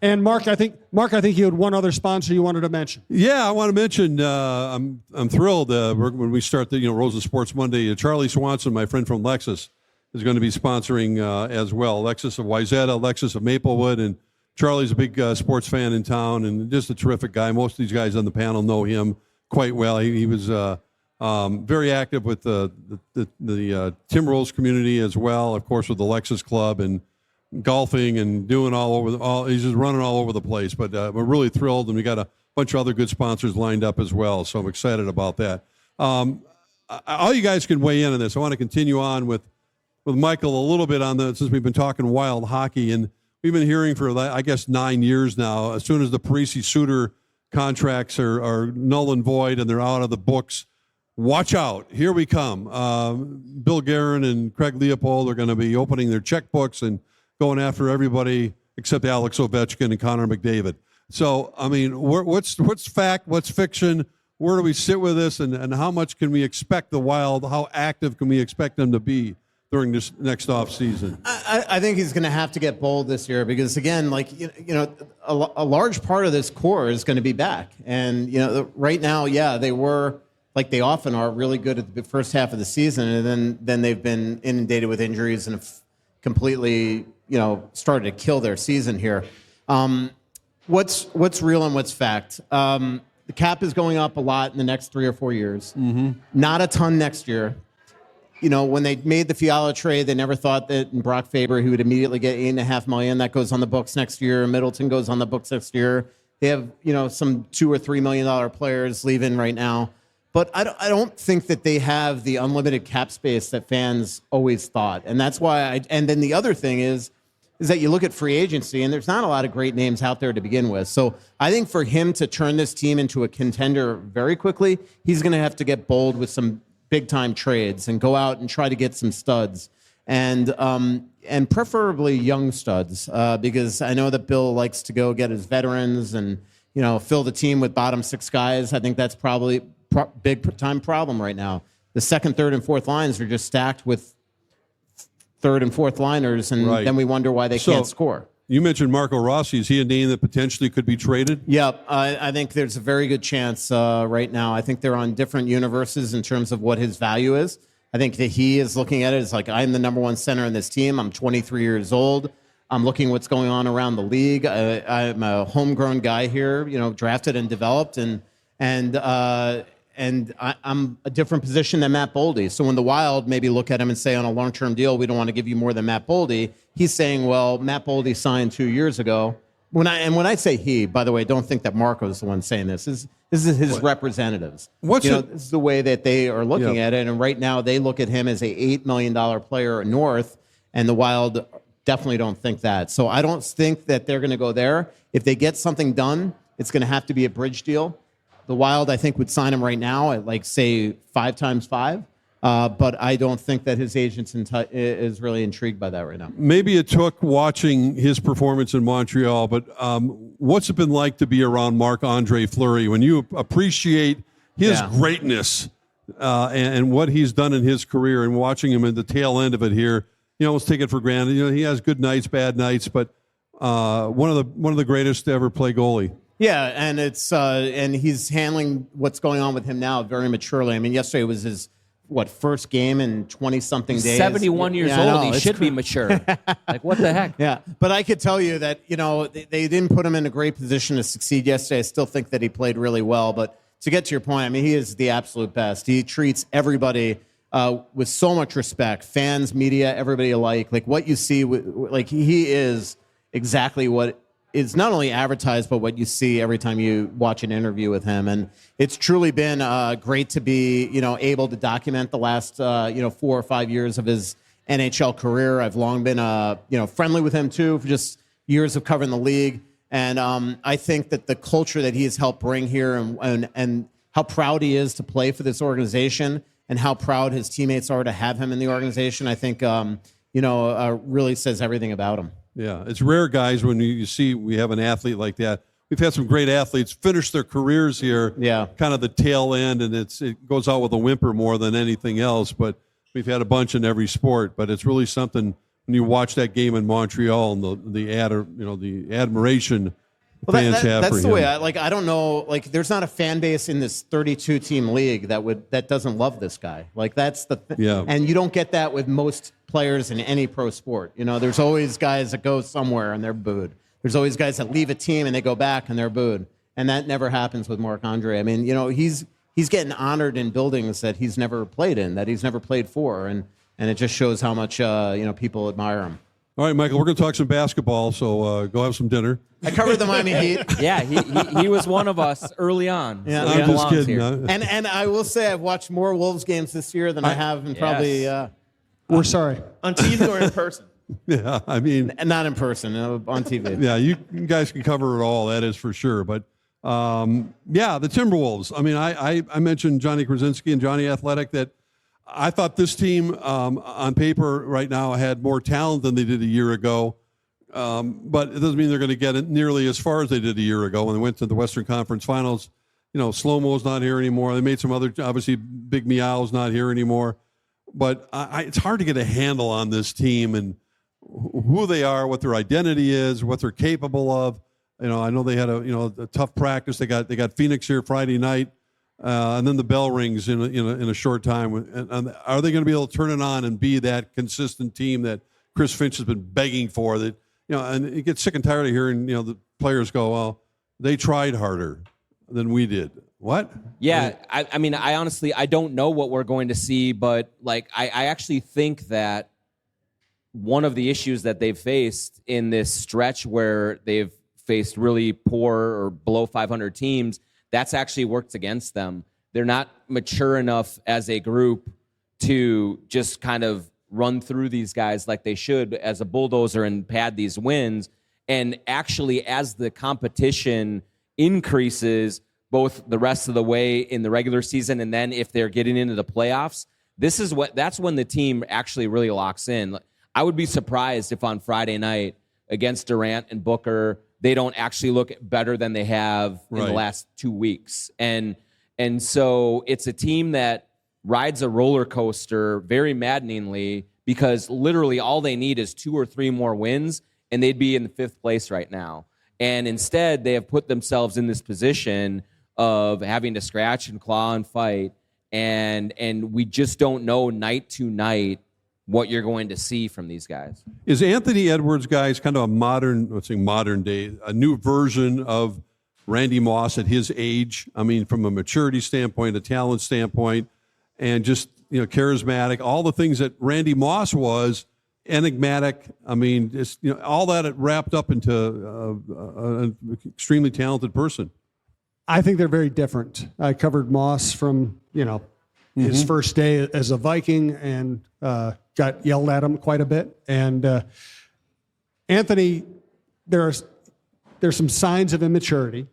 And Mark, I think you had one other sponsor you wanted to mention. Yeah, I want to mention. I'm thrilled when we start the Rosen Sports Monday. Charlie Swanson, my friend from Lexus, is going to be sponsoring as well. Lexus of Wayzata, Lexus of Maplewood, and Charlie's a big sports fan in town and just a terrific guy. Most of these guys on the panel know him quite well. He was very active with the Timberwolves community as well, of course, with the Lexus Club and golfing and doing he's just running all over the place. But we're really thrilled, and we got a bunch of other good sponsors lined up as well, so I'm excited about that. All you guys can weigh in on this. I want to continue on with Michael a little bit on since we've been talking wild hockey, and we've been hearing for, I guess, 9 years now, as soon as the Parisi-Suter contracts are null and void and they're out of the books, watch out. Here we come. Bill Guerin and Craig Leopold are going to be opening their checkbooks and going after everybody except Alex Ovechkin and Connor McDavid. So, I mean, what's fact, what's fiction? Where do we sit with this, and how much can we expect the Wild? How active can we expect them to be during this next off season? I think he's going to have to get bold this year because, again, a large part of this core is going to be back. And, right now, they were, like they often are, really good at the first half of the season. And then they've been inundated with injuries and have completely, started to kill their season here. What's real and what's fact? The cap is going up a lot in the next 3 or 4 years. Mm-hmm. Not a ton next year. when they made the Fiala trade, they never thought that in Brock Faber he would immediately get $8.5 million. That goes on the books next year. Middleton goes on the books next year. They have, some $2 or $3 million players leaving right now. But I don't think that they have the unlimited cap space that fans always thought. And that's why and then the other thing is that you look at free agency and there's not a lot of great names out there to begin with. So I think for him to turn this team into a contender very quickly, he's going to have to get bold with some big time trades and go out and try to get some studs and preferably young studs because I know that Bill likes to go get his veterans and, fill the team with bottom six guys. I think that's probably big time problem right now. The second, third, and fourth lines are just stacked with third and fourth liners, and then we wonder why they can't score. You mentioned Marco Rossi. Is he a name that potentially could be traded? Yep. I think there's a very good chance right now. I think they're on different universes in terms of what his value is. I think that he is looking at it as like, I'm the number one center in this team. I'm 23 years old. I'm looking what's going on around the league. I'm a homegrown guy here, drafted and developed, and I'm a different position than Matt Boldy. So when the Wild maybe look at him and say on a long-term deal, we don't want to give you more than Matt Boldy, he's saying, well, Matt Boldy signed 2 years ago. When I say he, by the way, don't think that Marco's the one saying this. This is his representatives. This is the way that they are looking at it. And right now they look at him as a $8 million player north, and the Wild definitely don't think that. So I don't think that they're going to go there. If they get something done, it's going to have to be a bridge deal. The Wild, I think, would sign him right now at, say, 5 times 5. But I don't think that his agent is really intrigued by that right now. Maybe it took watching his performance in Montreal, but what's it been like to be around Marc-Andre Fleury when you appreciate his greatness and what he's done in his career, and watching him at the tail end of it here? Let's take it for granted. He has good nights, bad nights, but one of the greatest to ever play goalie. Yeah, and it's and he's handling what's going on with him now very maturely. I mean, yesterday was his first game in 20-something days. 71 years old. He should be mature. Like, what the heck? Yeah, but I could tell you that they didn't put him in a great position to succeed yesterday. I still think that he played really well. But to get to your point, I mean, he is the absolute best. He treats everybody with so much respect, fans, media, everybody alike. Like what you see, he is exactly what is not only advertised, but what you see every time you watch an interview with him. And it's truly been great to be, able to document the last, 4 or 5 years of his NHL career. I've long been, friendly with him too, for just years of covering the league. And I think that the culture that he has helped bring here and how proud he is to play for this organization and how proud his teammates are to have him in the organization, I think, really says everything about him. Yeah, it's rare, guys, when you see we have an athlete like that. We've had some great athletes finish their careers here, kind of the tail end, and it goes out with a whimper more than anything else. But we've had a bunch in every sport. But it's really something when you watch that game in Montreal and the admiration fans have for him. That's the way I don't know. Like, there's not a fan base in this 32-team league that doesn't love this guy. Like, that's the thing. Yeah. And you don't get that with most players in any pro sport. There's always guys that go somewhere and they're booed. There's always guys that leave a team and they go back and they're booed. And that never happens with Marc-Andre. I mean, he's getting honored in buildings that he's never played in, that he's never played for, and it just shows how much people admire him. All right, Michael, we're going to talk some basketball, so go have some dinner. I covered the Miami Heat. Yeah, he was one of us early on. Yeah, so I'm just kidding. Here. And I will say I've watched more Wolves games this year than I have in probably. We're sorry. On TV or in person? Yeah, I mean. And not in person, on TV. Yeah, you guys can cover it all, that is for sure. But, the Timberwolves. I mean, I mentioned Johnny Krawczynski and Johnny Athletic, that I thought this team on paper right now had more talent than they did a year ago. But it doesn't mean they're going to get it nearly as far as they did a year ago when they went to the Western Conference Finals. Slow-Mo's not here anymore. They made some other, obviously, Big Meow's not here anymore. But it's hard to get a handle on this team and who they are, what their identity is, what they're capable of. I know they had a tough practice. They got Phoenix here Friday night, and then the bell rings in a short time. And are they going to be able to turn it on and be that consistent team that Chris Finch has been begging for? That and you get sick and tired of hearing the players go, well, they tried harder than we did. What? Yeah, I mean, I honestly, I don't know what we're going to see, but like, I actually think that one of the issues that they've faced in this stretch where they've faced really poor or below 500 teams, that's actually worked against them. They're not mature enough as a group to just kind of run through these guys like they should as a bulldozer and pad these wins. And actually, as the competition increases, both the rest of the way in the regular season and then if they're getting into the playoffs, that's when the team actually really locks in. I would be surprised if on Friday night against Durant and Booker, they don't actually look better than they have in the last 2 weeks. And so it's a team that rides a roller coaster very maddeningly, because literally all they need is 2 or 3 more wins and they'd be in the 5th place right now. And instead they have put themselves in this position of having to scratch and claw and fight. And we just don't know night to night what you're going to see from these guys. Is Anthony Edwards, guys, kind of a modern day, a new version of Randy Moss at his age? I mean, from a maturity standpoint, a talent standpoint, and just, charismatic, all the things that Randy Moss was, enigmatic. I mean, just, all that it wrapped up into an extremely talented person. I think they're very different. I covered Moss from, his first day as a Viking and got yelled at him quite a bit. And Anthony, there's some signs of immaturity,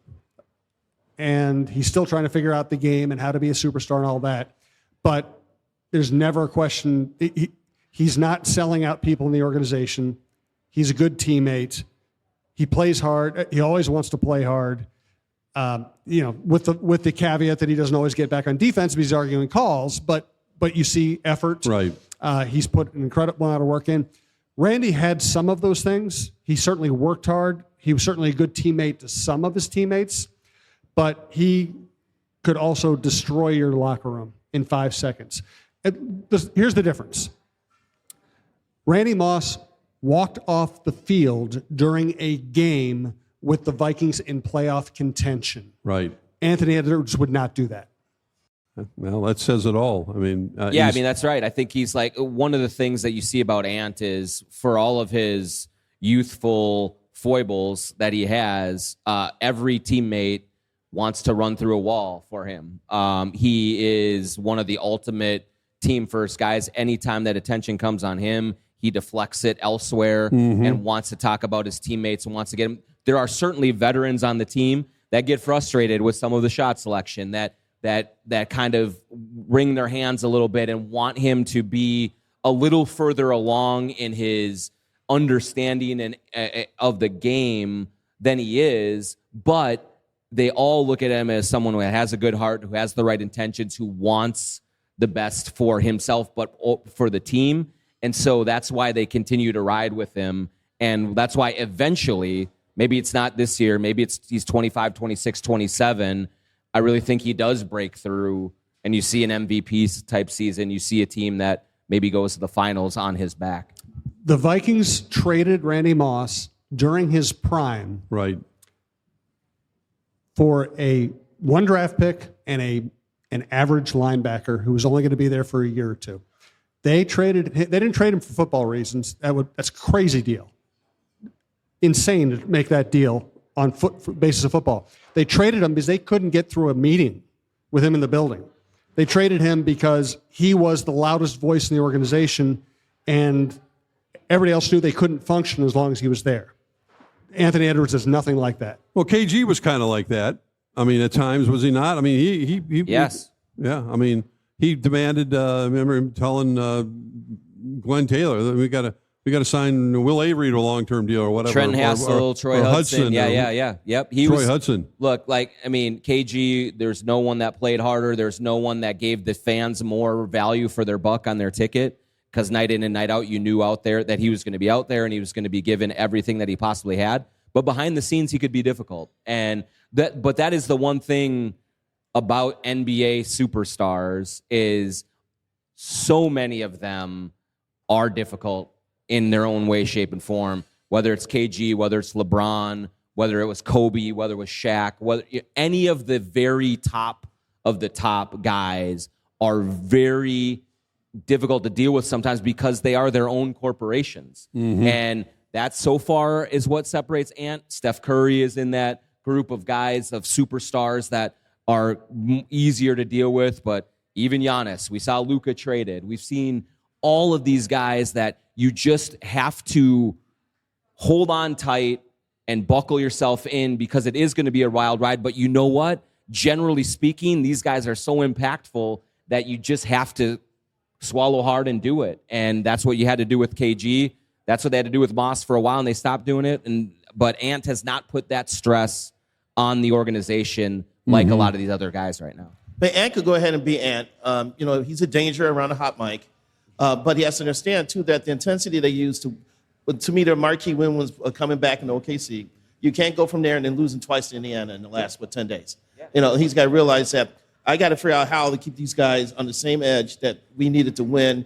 and he's still trying to figure out the game and how to be a superstar and all that. But there's never a question. He's not selling out people in the organization. He's a good teammate. He plays hard. He always wants to play hard. With the caveat that he doesn't always get back on defense because he's arguing calls, but you see effort. Right. He's put an incredible amount of work in. Randy had some of those things. He certainly worked hard. He was certainly a good teammate to some of his teammates, but he could also destroy your locker room in 5 seconds. Here's the difference. Randy Moss walked off the field during a game with the Vikings in playoff contention. Right. Anthony Edwards would not do that. Well, that says it all. I mean, that's right. I think he's like, one of the things that you see about Ant is, for all of his youthful foibles that he has, every teammate wants to run through a wall for him. He is one of the ultimate team first guys. Anytime that attention comes on him, he deflects it elsewhere and wants to talk about his teammates and wants to get him. There are certainly veterans on the team that get frustrated with some of the shot selection, that kind of wring their hands a little bit and want him to be a little further along in his understanding of the game than he is. But they all look at him as someone who has a good heart, who has the right intentions, who wants the best for himself, but for the team. And so that's why they continue to ride with him. And that's why eventually, maybe it's not this year, maybe he's 25, 26, 27. I really think he does break through, and you see an MVP type season. You see a team that maybe goes to the finals on his back. The Vikings traded Randy Moss during his prime, right, for a 1 draft pick and an average linebacker who was only going to be there for a year or two. They didn't trade him for football reasons. That's a crazy deal. Insane to make that deal on basis of football. They traded him because they couldn't get through a meeting with him in the building. They traded him because he was the loudest voice in the organization, and everybody else knew they couldn't function as long as he was there. Anthony Edwards is nothing like that. Well, KG was kind of like that. I mean, at times, was he not? I mean, he yes. Yeah, I mean, he demanded, I remember him telling Glenn Taylor that we got to sign Will Avery to a long-term deal or whatever. Trent Hassel, Troy Hudson. Yeah. Yep. Troy Hudson. Look, KG, there's no one that played harder. There's no one that gave the fans more value for their buck on their ticket, because night in and night out, you knew out there that he was going to be out there and he was going to be given everything that he possibly had. But behind the scenes, he could be difficult. But that is the one thing about NBA superstars, is so many of them are difficult in their own way, shape, and form, whether it's KG, whether it's LeBron, whether it was Kobe, whether it was Shaq, whether any of the very top of the top guys are very difficult to deal with sometimes because they are their own corporations. And that so far is what separates Ant. Steph Curry is in that group of guys, of superstars that are easier to deal with. But even Giannis, we saw Luka traded. We've seen all of these guys that you just have to hold on tight and buckle yourself in because it is going to be a wild ride. But you know what? Generally speaking, these guys are so impactful that you just have to swallow hard and do it. And that's what you had to do with KG. That's what they had to do with Moss for a while, and they stopped doing it. But Ant has not put that stress on the organization like a lot of these other guys right now. But Ant could go ahead and be Ant. He's a danger around a hot mic. But he has to understand, too, that the intensity they use to me, their marquee win was coming back in OKC. You can't go from there and then losing twice to Indiana in the last, 10 days. Yeah. He's got to realize that I got to figure out how to keep these guys on the same edge that we needed to win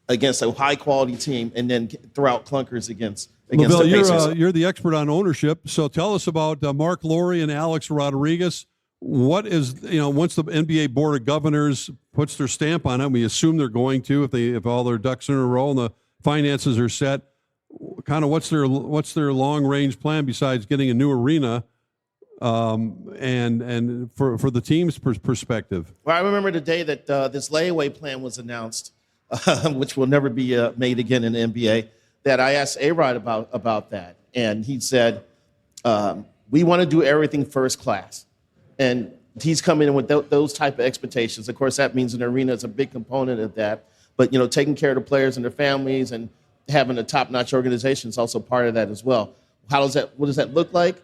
against a high-quality team and then throw out clunkers against LaVelle, the Pacers. You're the expert on ownership, so tell us about Mark Lowry and Alex Rodriguez. What is, once the NBA Board of Governors puts their stamp on it, we assume they're going to if all their ducks are in a row and the finances are set, kind of what's their long-range plan besides getting a new arena and for the team's perspective? Well, I remember the day that this layaway plan was announced, which will never be made again in the NBA, that I asked A-Rod about that. And he said, we want to do everything first class. And he's coming in with those type of expectations. Of course, that means an arena is a big component of that. But, taking care of the players and their families and having a top-notch organization is also part of that as well. What does that look like?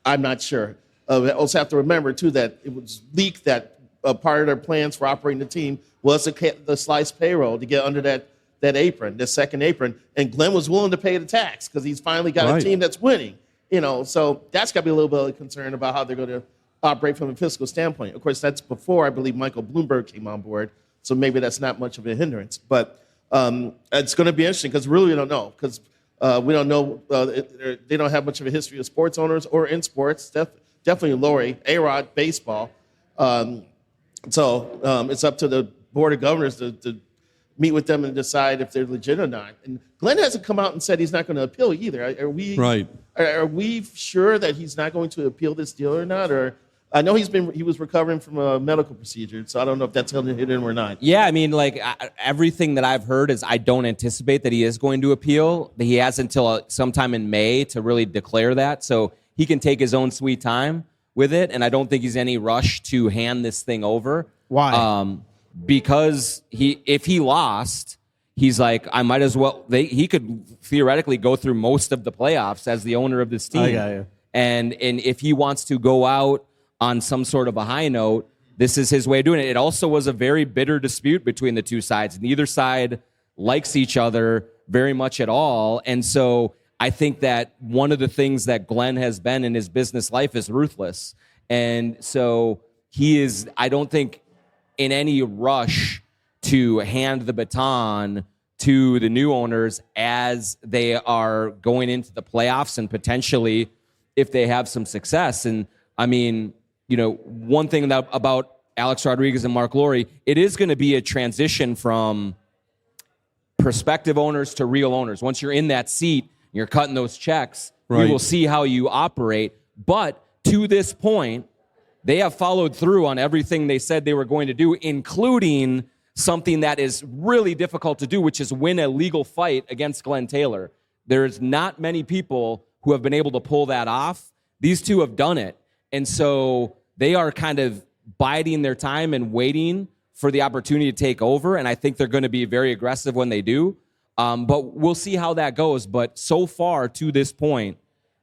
I'm not sure. We also have to remember, too, that it was leaked that part of their plans for operating the team was the sliced payroll to get under that apron, the second apron. And Glenn was willing to pay the tax because he's finally got a team that's winning. So that's got to be a little bit of concern about how they're going to operate from a fiscal standpoint. Of course, that's before, I believe, Michael Bloomberg came on board, so maybe that's not much of a hindrance. But it's going to be interesting because really we don't know because we don't know. They don't have much of a history of sports owners or in sports. Definitely Lowry, A-Rod, baseball. So it's up to the Board of Governors to meet with them and decide if they're legit or not. And Glenn hasn't come out and said he's not going to appeal either. Are we sure that he's not going to appeal this deal or not? Or I know he was recovering from a medical procedure, so I don't know if that's hit him or not. Yeah, I mean, everything that I've heard is I don't anticipate that he is going to appeal. He has until sometime in May to really declare that, so he can take his own sweet time with it, and I don't think he's any rush to hand this thing over. Why? Because if he lost, he's like, I might as well. He could theoretically go through most of the playoffs as the owner of this team. I got you. And if he wants to go out on some sort of a high note, this is his way of doing it. It also was a very bitter dispute between the two sides. Neither side likes each other very much at all. And so I think that one of the things that Glenn has been in his business life is ruthless. And so he is, I don't think, in any rush to hand the baton to the new owners as they are going into the playoffs and potentially if they have some success. And I mean, one thing about Alex Rodriguez and Mark Lowry, it is going to be a transition from prospective owners to real owners. Once you're in that seat, you're cutting those checks, you will see how you operate. But to this point, they have followed through on everything they said they were going to do, including something that is really difficult to do, which is win a legal fight against Glenn Taylor. There's not many people who have been able to pull that off. These two have done it. And so they are kind of biding their time and waiting for the opportunity to take over. And I think they're going to be very aggressive when they do. But we'll see how that goes. But so far to this point,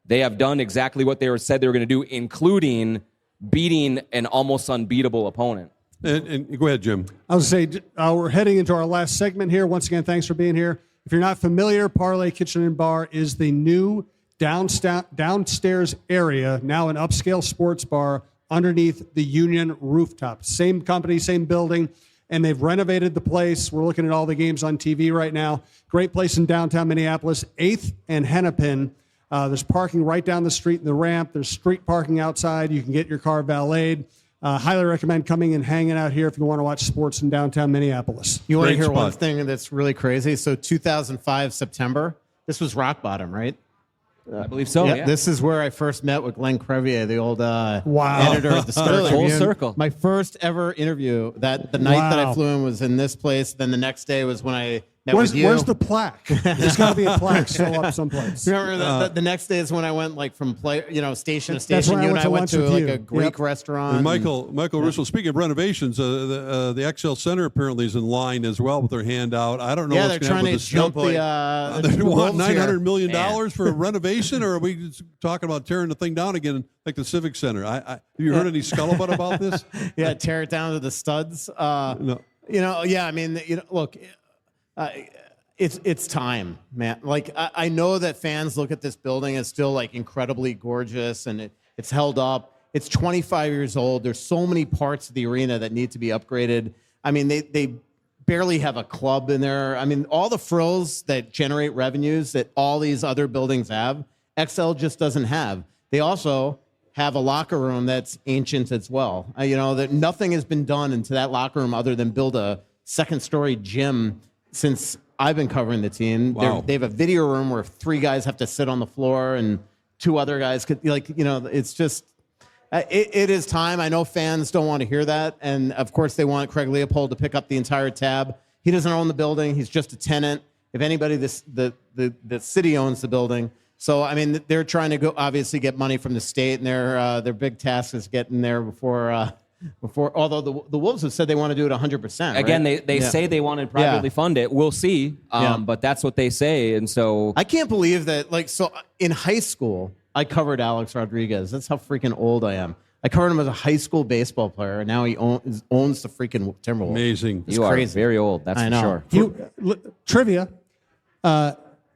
they have done exactly what they said they were going to do, including beating an almost unbeatable opponent. And go ahead, Jim. I was going to say, we're heading into our last segment here. Once again, thanks for being here. If you're not familiar, Parlay Kitchen and Bar is the new downstairs area, now an upscale sports bar underneath the Union rooftop. Same company, same building, and they've renovated the place. We're looking at all the games on TV right now. Great place in downtown Minneapolis, 8th and Hennepin. There's parking right down the street in the ramp. There's street parking outside. You can get your car valeted. Highly recommend coming and hanging out here if you want to watch sports in downtown Minneapolis. You want to Great hear one spot. thing that's really crazy? So 2005 September, this was rock bottom, right? I believe so. Yeah. This is where I first met with Glenn Crevier, the old Wow. editor of the Star Full Tribune. circle. My first ever interview. That the night that I Wow. flew in was in this place. Then the next day was when I met with you. Where's the plaque? There's got to be a plaque still up someplace. Remember the next day is when I went like from station to That's station. when I You and went I to went lunch to with like you. a Greek Yep. restaurant. And Michael Russo, speaking of renovations, the XL Center apparently is in line as well with their handout. I don't know Yeah, what's they're going to trying happen to with jump the the they want Wolves here. $900 million Man. for a renovation, or are we just talking about tearing the thing down again like the Civic Center? Have you heard any scuttlebutt about this? Yeah, tear it down to the studs. No. I mean, look, it's time, man. Like, I know that fans look at this building as still like incredibly gorgeous, and it's held up. It's 25 years old. There's so many parts of the arena that need to be upgraded. I mean, they barely have a club in there. I mean, all the frills that generate revenues that all these other buildings have, XL just doesn't have. They also have a locker room that's ancient as well. That nothing has been done into that locker room other than build a second-story gym since I've been covering the team. Wow. They have a video room where 3 guys have to sit on the floor and 2 other guys could, it's just, it is time. I know fans don't want to hear that. And of course they want Craig Leopold to pick up the entire tab. He doesn't own the building. He's just a tenant. If anybody, the city owns the building. So, I mean, they're trying to go obviously get money from the state, and their big task is getting there before, although the Wolves have said they want to do it 100%. Again, right? they say they want to privately fund it. We'll see. Yeah. But that's what they say. And so I can't believe that. So in high school, I covered Alex Rodriguez. That's how freaking old I am. I covered him as a high school baseball player, and now he owns the freaking Timberwolves. Amazing. It's you are crazy. very old. That's I for know. sure. Trivia.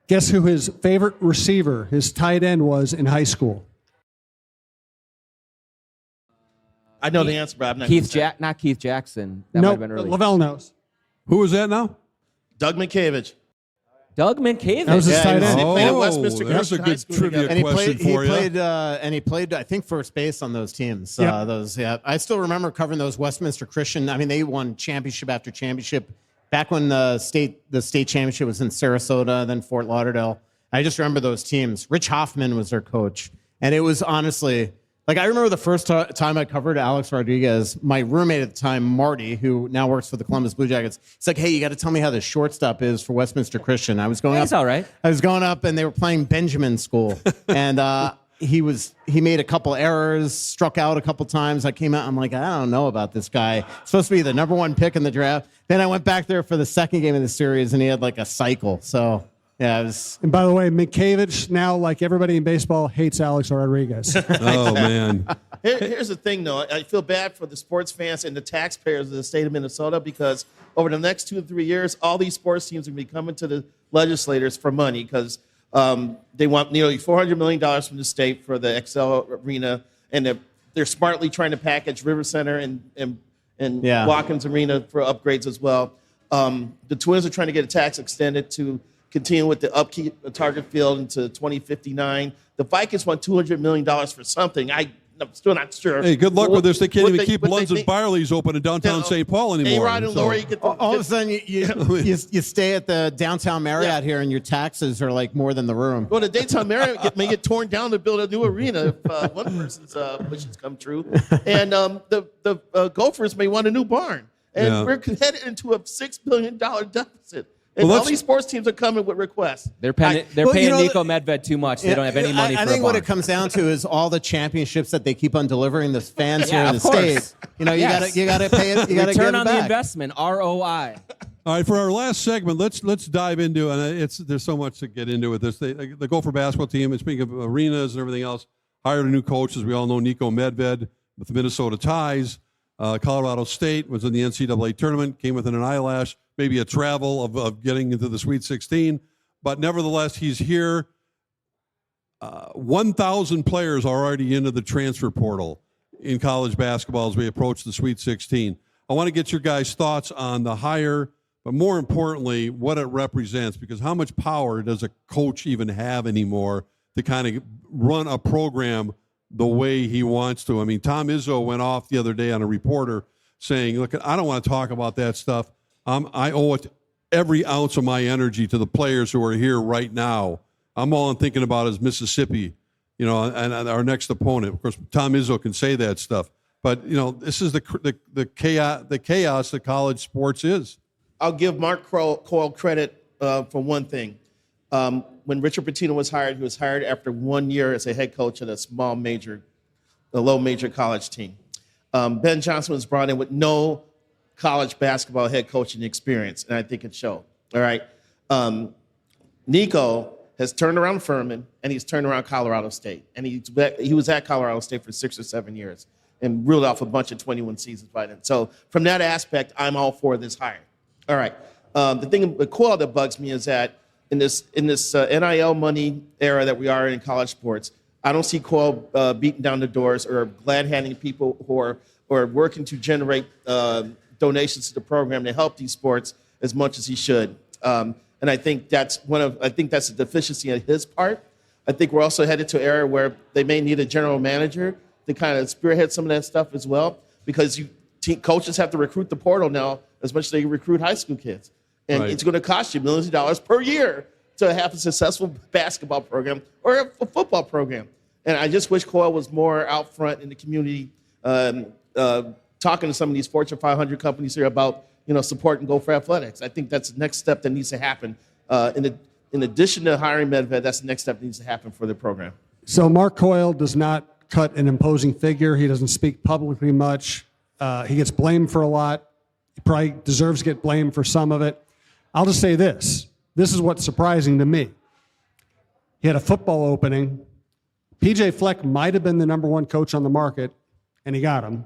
Guess who his favorite receiver, his tight end, was in high school? I know the answer, but I'm not. Not Keith Jackson. That might have been early. LaVelle knows. Who is that now? Doug Minkiewicz. Doug Mankiewicz. That was his tight end. They played at Westminster there's a Christian High good School trivia together. And he question played, for you. he played, I think, first base on those teams. Yep. I still remember covering those Westminster Christian. I mean, they won championship after championship back when the state championship was in Sarasota, then Fort Lauderdale. I just remember those teams. Rich Hoffman was their coach, and it was honestly like I remember the first time I covered Alex Rodriguez. My roommate at the time, Marty, who now works for the Columbus Blue Jackets, he's like, "Hey, you got to tell me how the shortstop is for Westminster Christian." I was going up. He's all right. I was going up, and they were playing Benjamin School, and he made a couple errors, struck out a couple times. I came out, I'm like, I don't know about this guy. Supposed to be the number 1 pick in the draft. Then I went back there for the second game of the series, and he had like a cycle. So yeah, it was. And by the way, Minkiewicz, now, like everybody in baseball, hates Alex Rodriguez. Oh, man. Here's the thing, though. I feel bad for the sports fans and the taxpayers of the state of Minnesota because over the next 2 to 3 years, all these sports teams are going to be coming to the legislators for money because they want nearly $400 million from the state for the XL Arena, and they're smartly trying to package River Center and Watkins Arena for upgrades as well. The Twins are trying to get a tax extended to continue with the upkeep of Target Field into 2059. The Vikings want $200 million for something. I'm still not sure. Hey, good luck with this. They can't What even keep Lunds and Barley's open in downtown St. Paul anymore. A-Rod and so- Lori get All of a sudden, you stay at the downtown Marriott here, and your taxes are like more than the room. Well, the daytime Marriott may get torn down to build a new arena if one person's wishes come true. And the Gophers may want a new barn. And we're headed into a $6 billion deficit. And all these sports teams are coming with requests. They're paying Nico Medved too much. They don't have any money for I think a what barn. it comes down to is all the championships that they keep on delivering the fans here in the of course. state. You gotta pay it. You gotta Return give it on the back. investment, ROI. All right, for our last segment, let's dive into, and there's so much to get into with this. The Gopher basketball team, and speaking of arenas and everything else, hired a new coach, as we all know, Nico Medved, with the Minnesota ties. Colorado State was in the NCAA tournament, came within an eyelash, maybe a travel of getting into the Sweet 16. But nevertheless, he's here. 1,000 players are already into the transfer portal in college basketball as we approach the Sweet 16. I want to get your guys' thoughts on the hire, but more importantly, what it represents, because how much power does a coach even have anymore to kind of run a program the way he wants to. I mean, Tom Izzo went off the other day on a reporter saying, look, I don't want to talk about that stuff. I owe it every ounce of my energy to the players who are here right now. All I'm thinking about is Mississippi, and our next opponent. Of course, Tom Izzo can say that stuff. But, this is the chaos that college sports is. I'll give Mark Coyle credit for one thing. When Richard Pitino was hired, he was hired after 1 year as a head coach at a low major college team. Ben Johnson was brought in with no college basketball head coaching experience, and I think it showed. All right. Nico has turned around Furman, and he's turned around Colorado State. And he was at Colorado State for 6 or 7 years and reeled off a bunch of 21 seasons by then. So from that aspect, I'm all for this hire. All right. The thing with Coyle that bugs me is that in this NIL money era that we are in college sports, I don't see Coyle beating down the doors or glad-handing people who are working to generate donations to the program to help these sports as much as he should. And I think that's a deficiency on his part. I think we're also headed to an era where they may need a general manager to kind of spearhead some of that stuff as well, because coaches have to recruit the portal now as much as they recruit high school kids. And It's going to cost you millions of dollars per year to have a successful basketball program or a football program. And I just wish Coyle was more out front in the community, talking to some of these Fortune 500 companies here about support and Gopher athletics. I think that's the next step that needs to happen. In addition to hiring Medved, that's the next step that needs to happen for the program. So Mark Coyle does not cut an imposing figure. He doesn't speak publicly much. He gets blamed for a lot. He probably deserves to get blamed for some of it. I'll just say this. This is what's surprising to me. He had a football opening. PJ Fleck might have been the number one coach on the market, and he got him.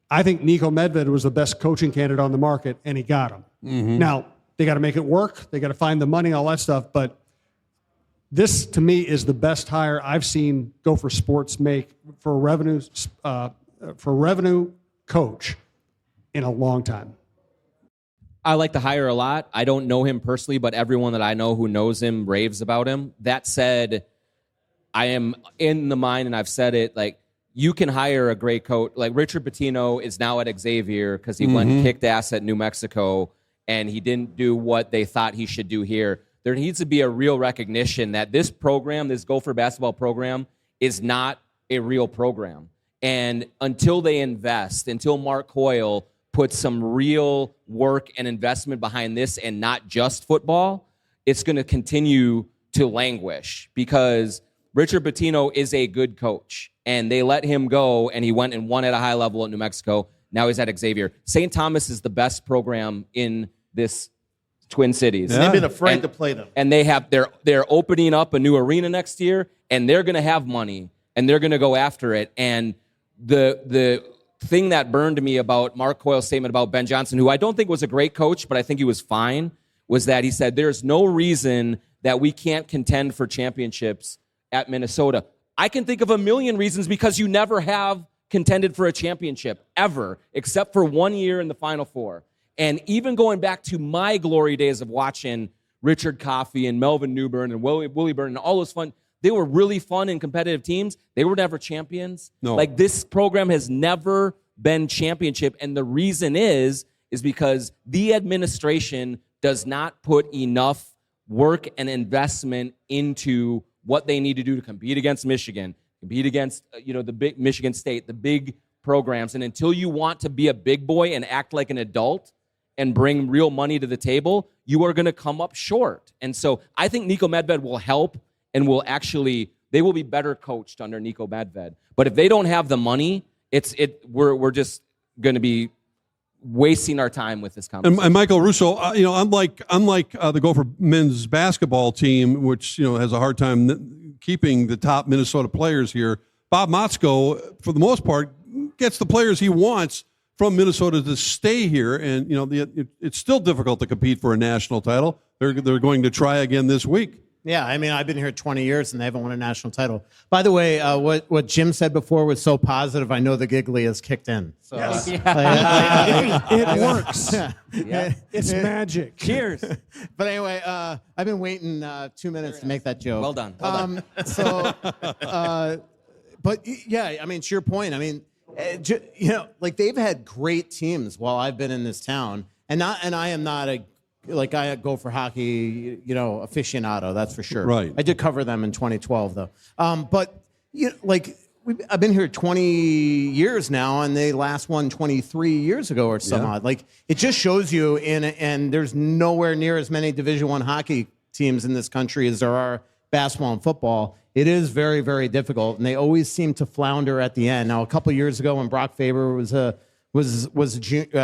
I think Niko Medved was the best coaching candidate on the market, and he got him. Mm-hmm. Now, they got to make it work. They got to find the money, all that stuff. But this, to me, is the best hire I've seen Gopher Sports make for a revenue coach in a long time. I like the hire a lot. I don't know him personally, but everyone that I know who knows him raves about him. That said, I am in the mind, and I've said it, like, you can hire a great coach. Like Richard Pitino is now at Xavier because he went and kicked ass at New Mexico, and he didn't do what they thought he should do here. There needs to be a real recognition that this program, this Gopher basketball program, is not a real program. And until they invest, until Mark Coyle puts some real work and investment behind this and not just football, it's going to continue to languish because Richard Pitino is a good coach, and they let him go, and he went and won at a high level at New Mexico. Now he's at Xavier. St. Thomas is the best program in this Twin Cities. Yeah. They've been afraid to play them. And they're opening up a new arena next year, and they're going to have money, and they're going to go after it. And the thing that burned me about Mark Coyle's statement about Ben Johnson, who I don't think was a great coach, but I think he was fine, was that he said there's no reason that we can't contend for championships at Minnesota. I can think of a million reasons because you never have contended for a championship ever, except for 1 year in the Final Four. And even going back to my glory days of watching Richard Coffey and Melvin Newbern and Willie Burton and all those fun, they were really fun and competitive teams. They were never champions. No. Like this program has never been championship. And the reason is because the administration does not put enough work and investment into what they need to do to compete against Michigan, compete against the big Michigan State, the big programs. And until you want to be a big boy and act like an adult and bring real money to the table, you are going to come up short. And so I think Niko Medved will help and they will be better coached under Niko Medved. But if they don't have the money, we're just going to be wasting our time with this conversation. And Michael Russo, unlike the Gopher men's basketball team, which has a hard time keeping the top Minnesota players here, Bob Motzko, for the most part, gets the players he wants from Minnesota to stay here. And it's still difficult to compete for a national title. They're going to try again this week. Yeah, I mean, I've been here 20 years and they haven't won a national title. By the way, what Jim said before was so positive. I know the giggly has kicked in. So, Yes. it works. Yeah. It's magic. Cheers. But anyway, I've been waiting 2 minutes to make that joke. Well done. Well done. But yeah, I mean, to your point, I mean, like they've had great teams while I've been in this town, and I am not I go for hockey, aficionado. That's for sure. Right. I did cover them in 2012 though. But I've been here 20 years now, and they last won 23 years ago or some odd. Like it just shows you, and there's nowhere near as many Division I hockey teams in this country as there are basketball and football. It is very, very difficult, and they always seem to flounder at the end. Now, a couple years ago, when Brock Faber was a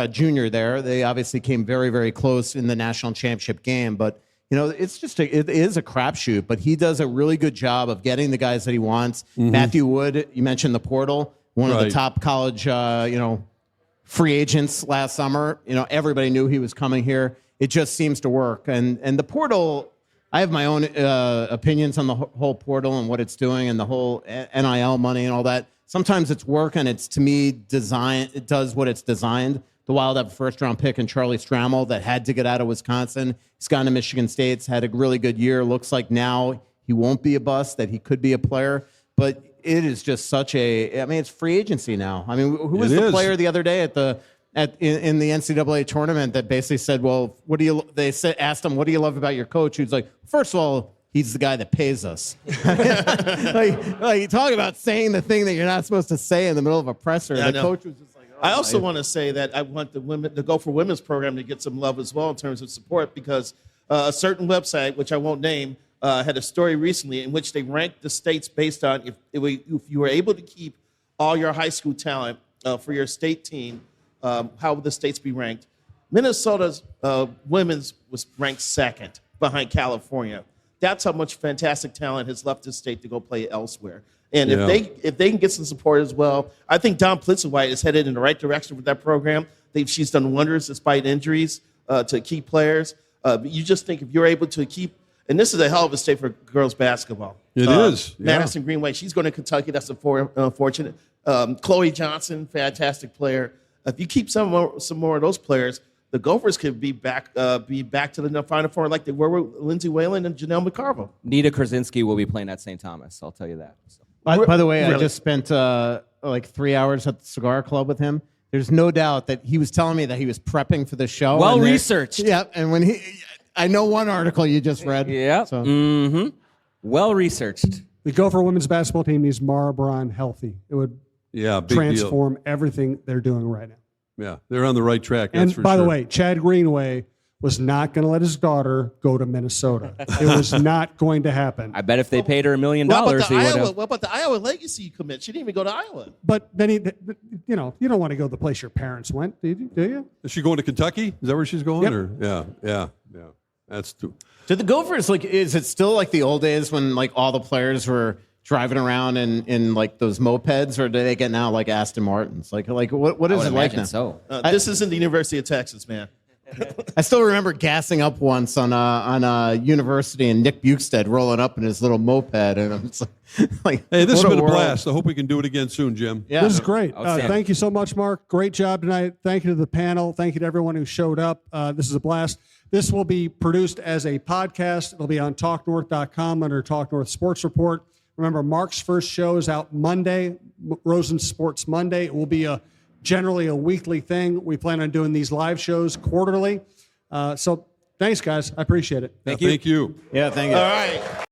junior there, they obviously came very, very close in the national championship game. But it's just it is a crapshoot. But he does a really good job of getting the guys that he wants. Mm-hmm. Matthew Wood, you mentioned the portal, one of the top college free agents last summer. Everybody knew he was coming here. It just seems to work, and the portal. I have my own opinions on the whole portal and what it's doing and the whole NIL money and all that. Sometimes it's work, and it's, to me, it does what it's designed. The Wild have a first-round pick in Charlie Strammel that had to get out of Wisconsin. He's gone to Michigan State, had a really good year. Looks like now he won't be a bust, that he could be a player. But it is just it's free agency now. I mean, who was the player the other day in the NCAA tournament that basically said, "Well, asked him, what do you love about your coach?" He was like, "First of all, he's the guy that pays us." like you talk about saying the thing that you're not supposed to say in the middle of a presser. The coach was just like, I also want to say that I want the Go for Women's program to get some love as well in terms of support, because a certain website, which I won't name, had a story recently in which they ranked the states based on if you were able to keep all your high school talent for your state team. How would the states be ranked? Minnesota's women's was ranked second behind California. That's how much fantastic talent has left the state to go play elsewhere. And if they can get some support as well, I think Dawn Plitzewhite is headed in the right direction with that program. She's done wonders despite injuries to key players. But you just think if you're able to keep, and this is a hell of a state for girls basketball. It is. Yeah. Madison Greenway, she's going to Kentucky. That's unfortunate. Chloe Johnson, fantastic player. If you keep some more of those players, the Gophers could be back to the Final Four like they were with Lindsay Whalen and Janelle McCarville. Nita Krawczynski will be playing at St. Thomas. I'll tell you that. So. By the way, really? I just spent 3 hours at the Cigar Club with him. There's no doubt that he was telling me that he was prepping for the show. Well researched. Yeah, and I know one article you just read. Yeah. So. Mm-hmm. Well researched. The Gopher women's basketball team needs Mara Braun healthy. It would transform everything they're doing right now. Yeah, they're on the right track. And that's for by sure. the way, Chad Greenway was not going to let his daughter go to Minnesota. It was not going to happen. I bet if they paid her $1 million, what about the Iowa legacy commit? She didn't even go to Iowa. But then you don't want to go to the place your parents went, do you? Is she going to Kentucky? Is that where she's going? Yep. Or? Yeah. That's too. Do the Gophers is it still like the old days when all the players were driving around in those mopeds, or do they get now like Aston Martins? What is it like now? So this isn't the University of Texas, man. I still remember gassing up once on a university and Nick Bukestad rolling up in his little moped, and I'm just like, hey, this has been a blast. I hope we can do it again soon, Jim. Yeah, this is great. Thank you so much, Mark. Great job tonight. Thank you to the panel. Thank you to everyone who showed up. This is a blast. This will be produced as a podcast. It'll be on TalkNorth.com under Talk North Sports Report. Remember, Mark's first show is out Monday, Rosen Sports Monday. It will be generally a weekly thing. We plan on doing these live shows quarterly. So thanks, guys. I appreciate it. Thank you. Yeah, thank you. All right.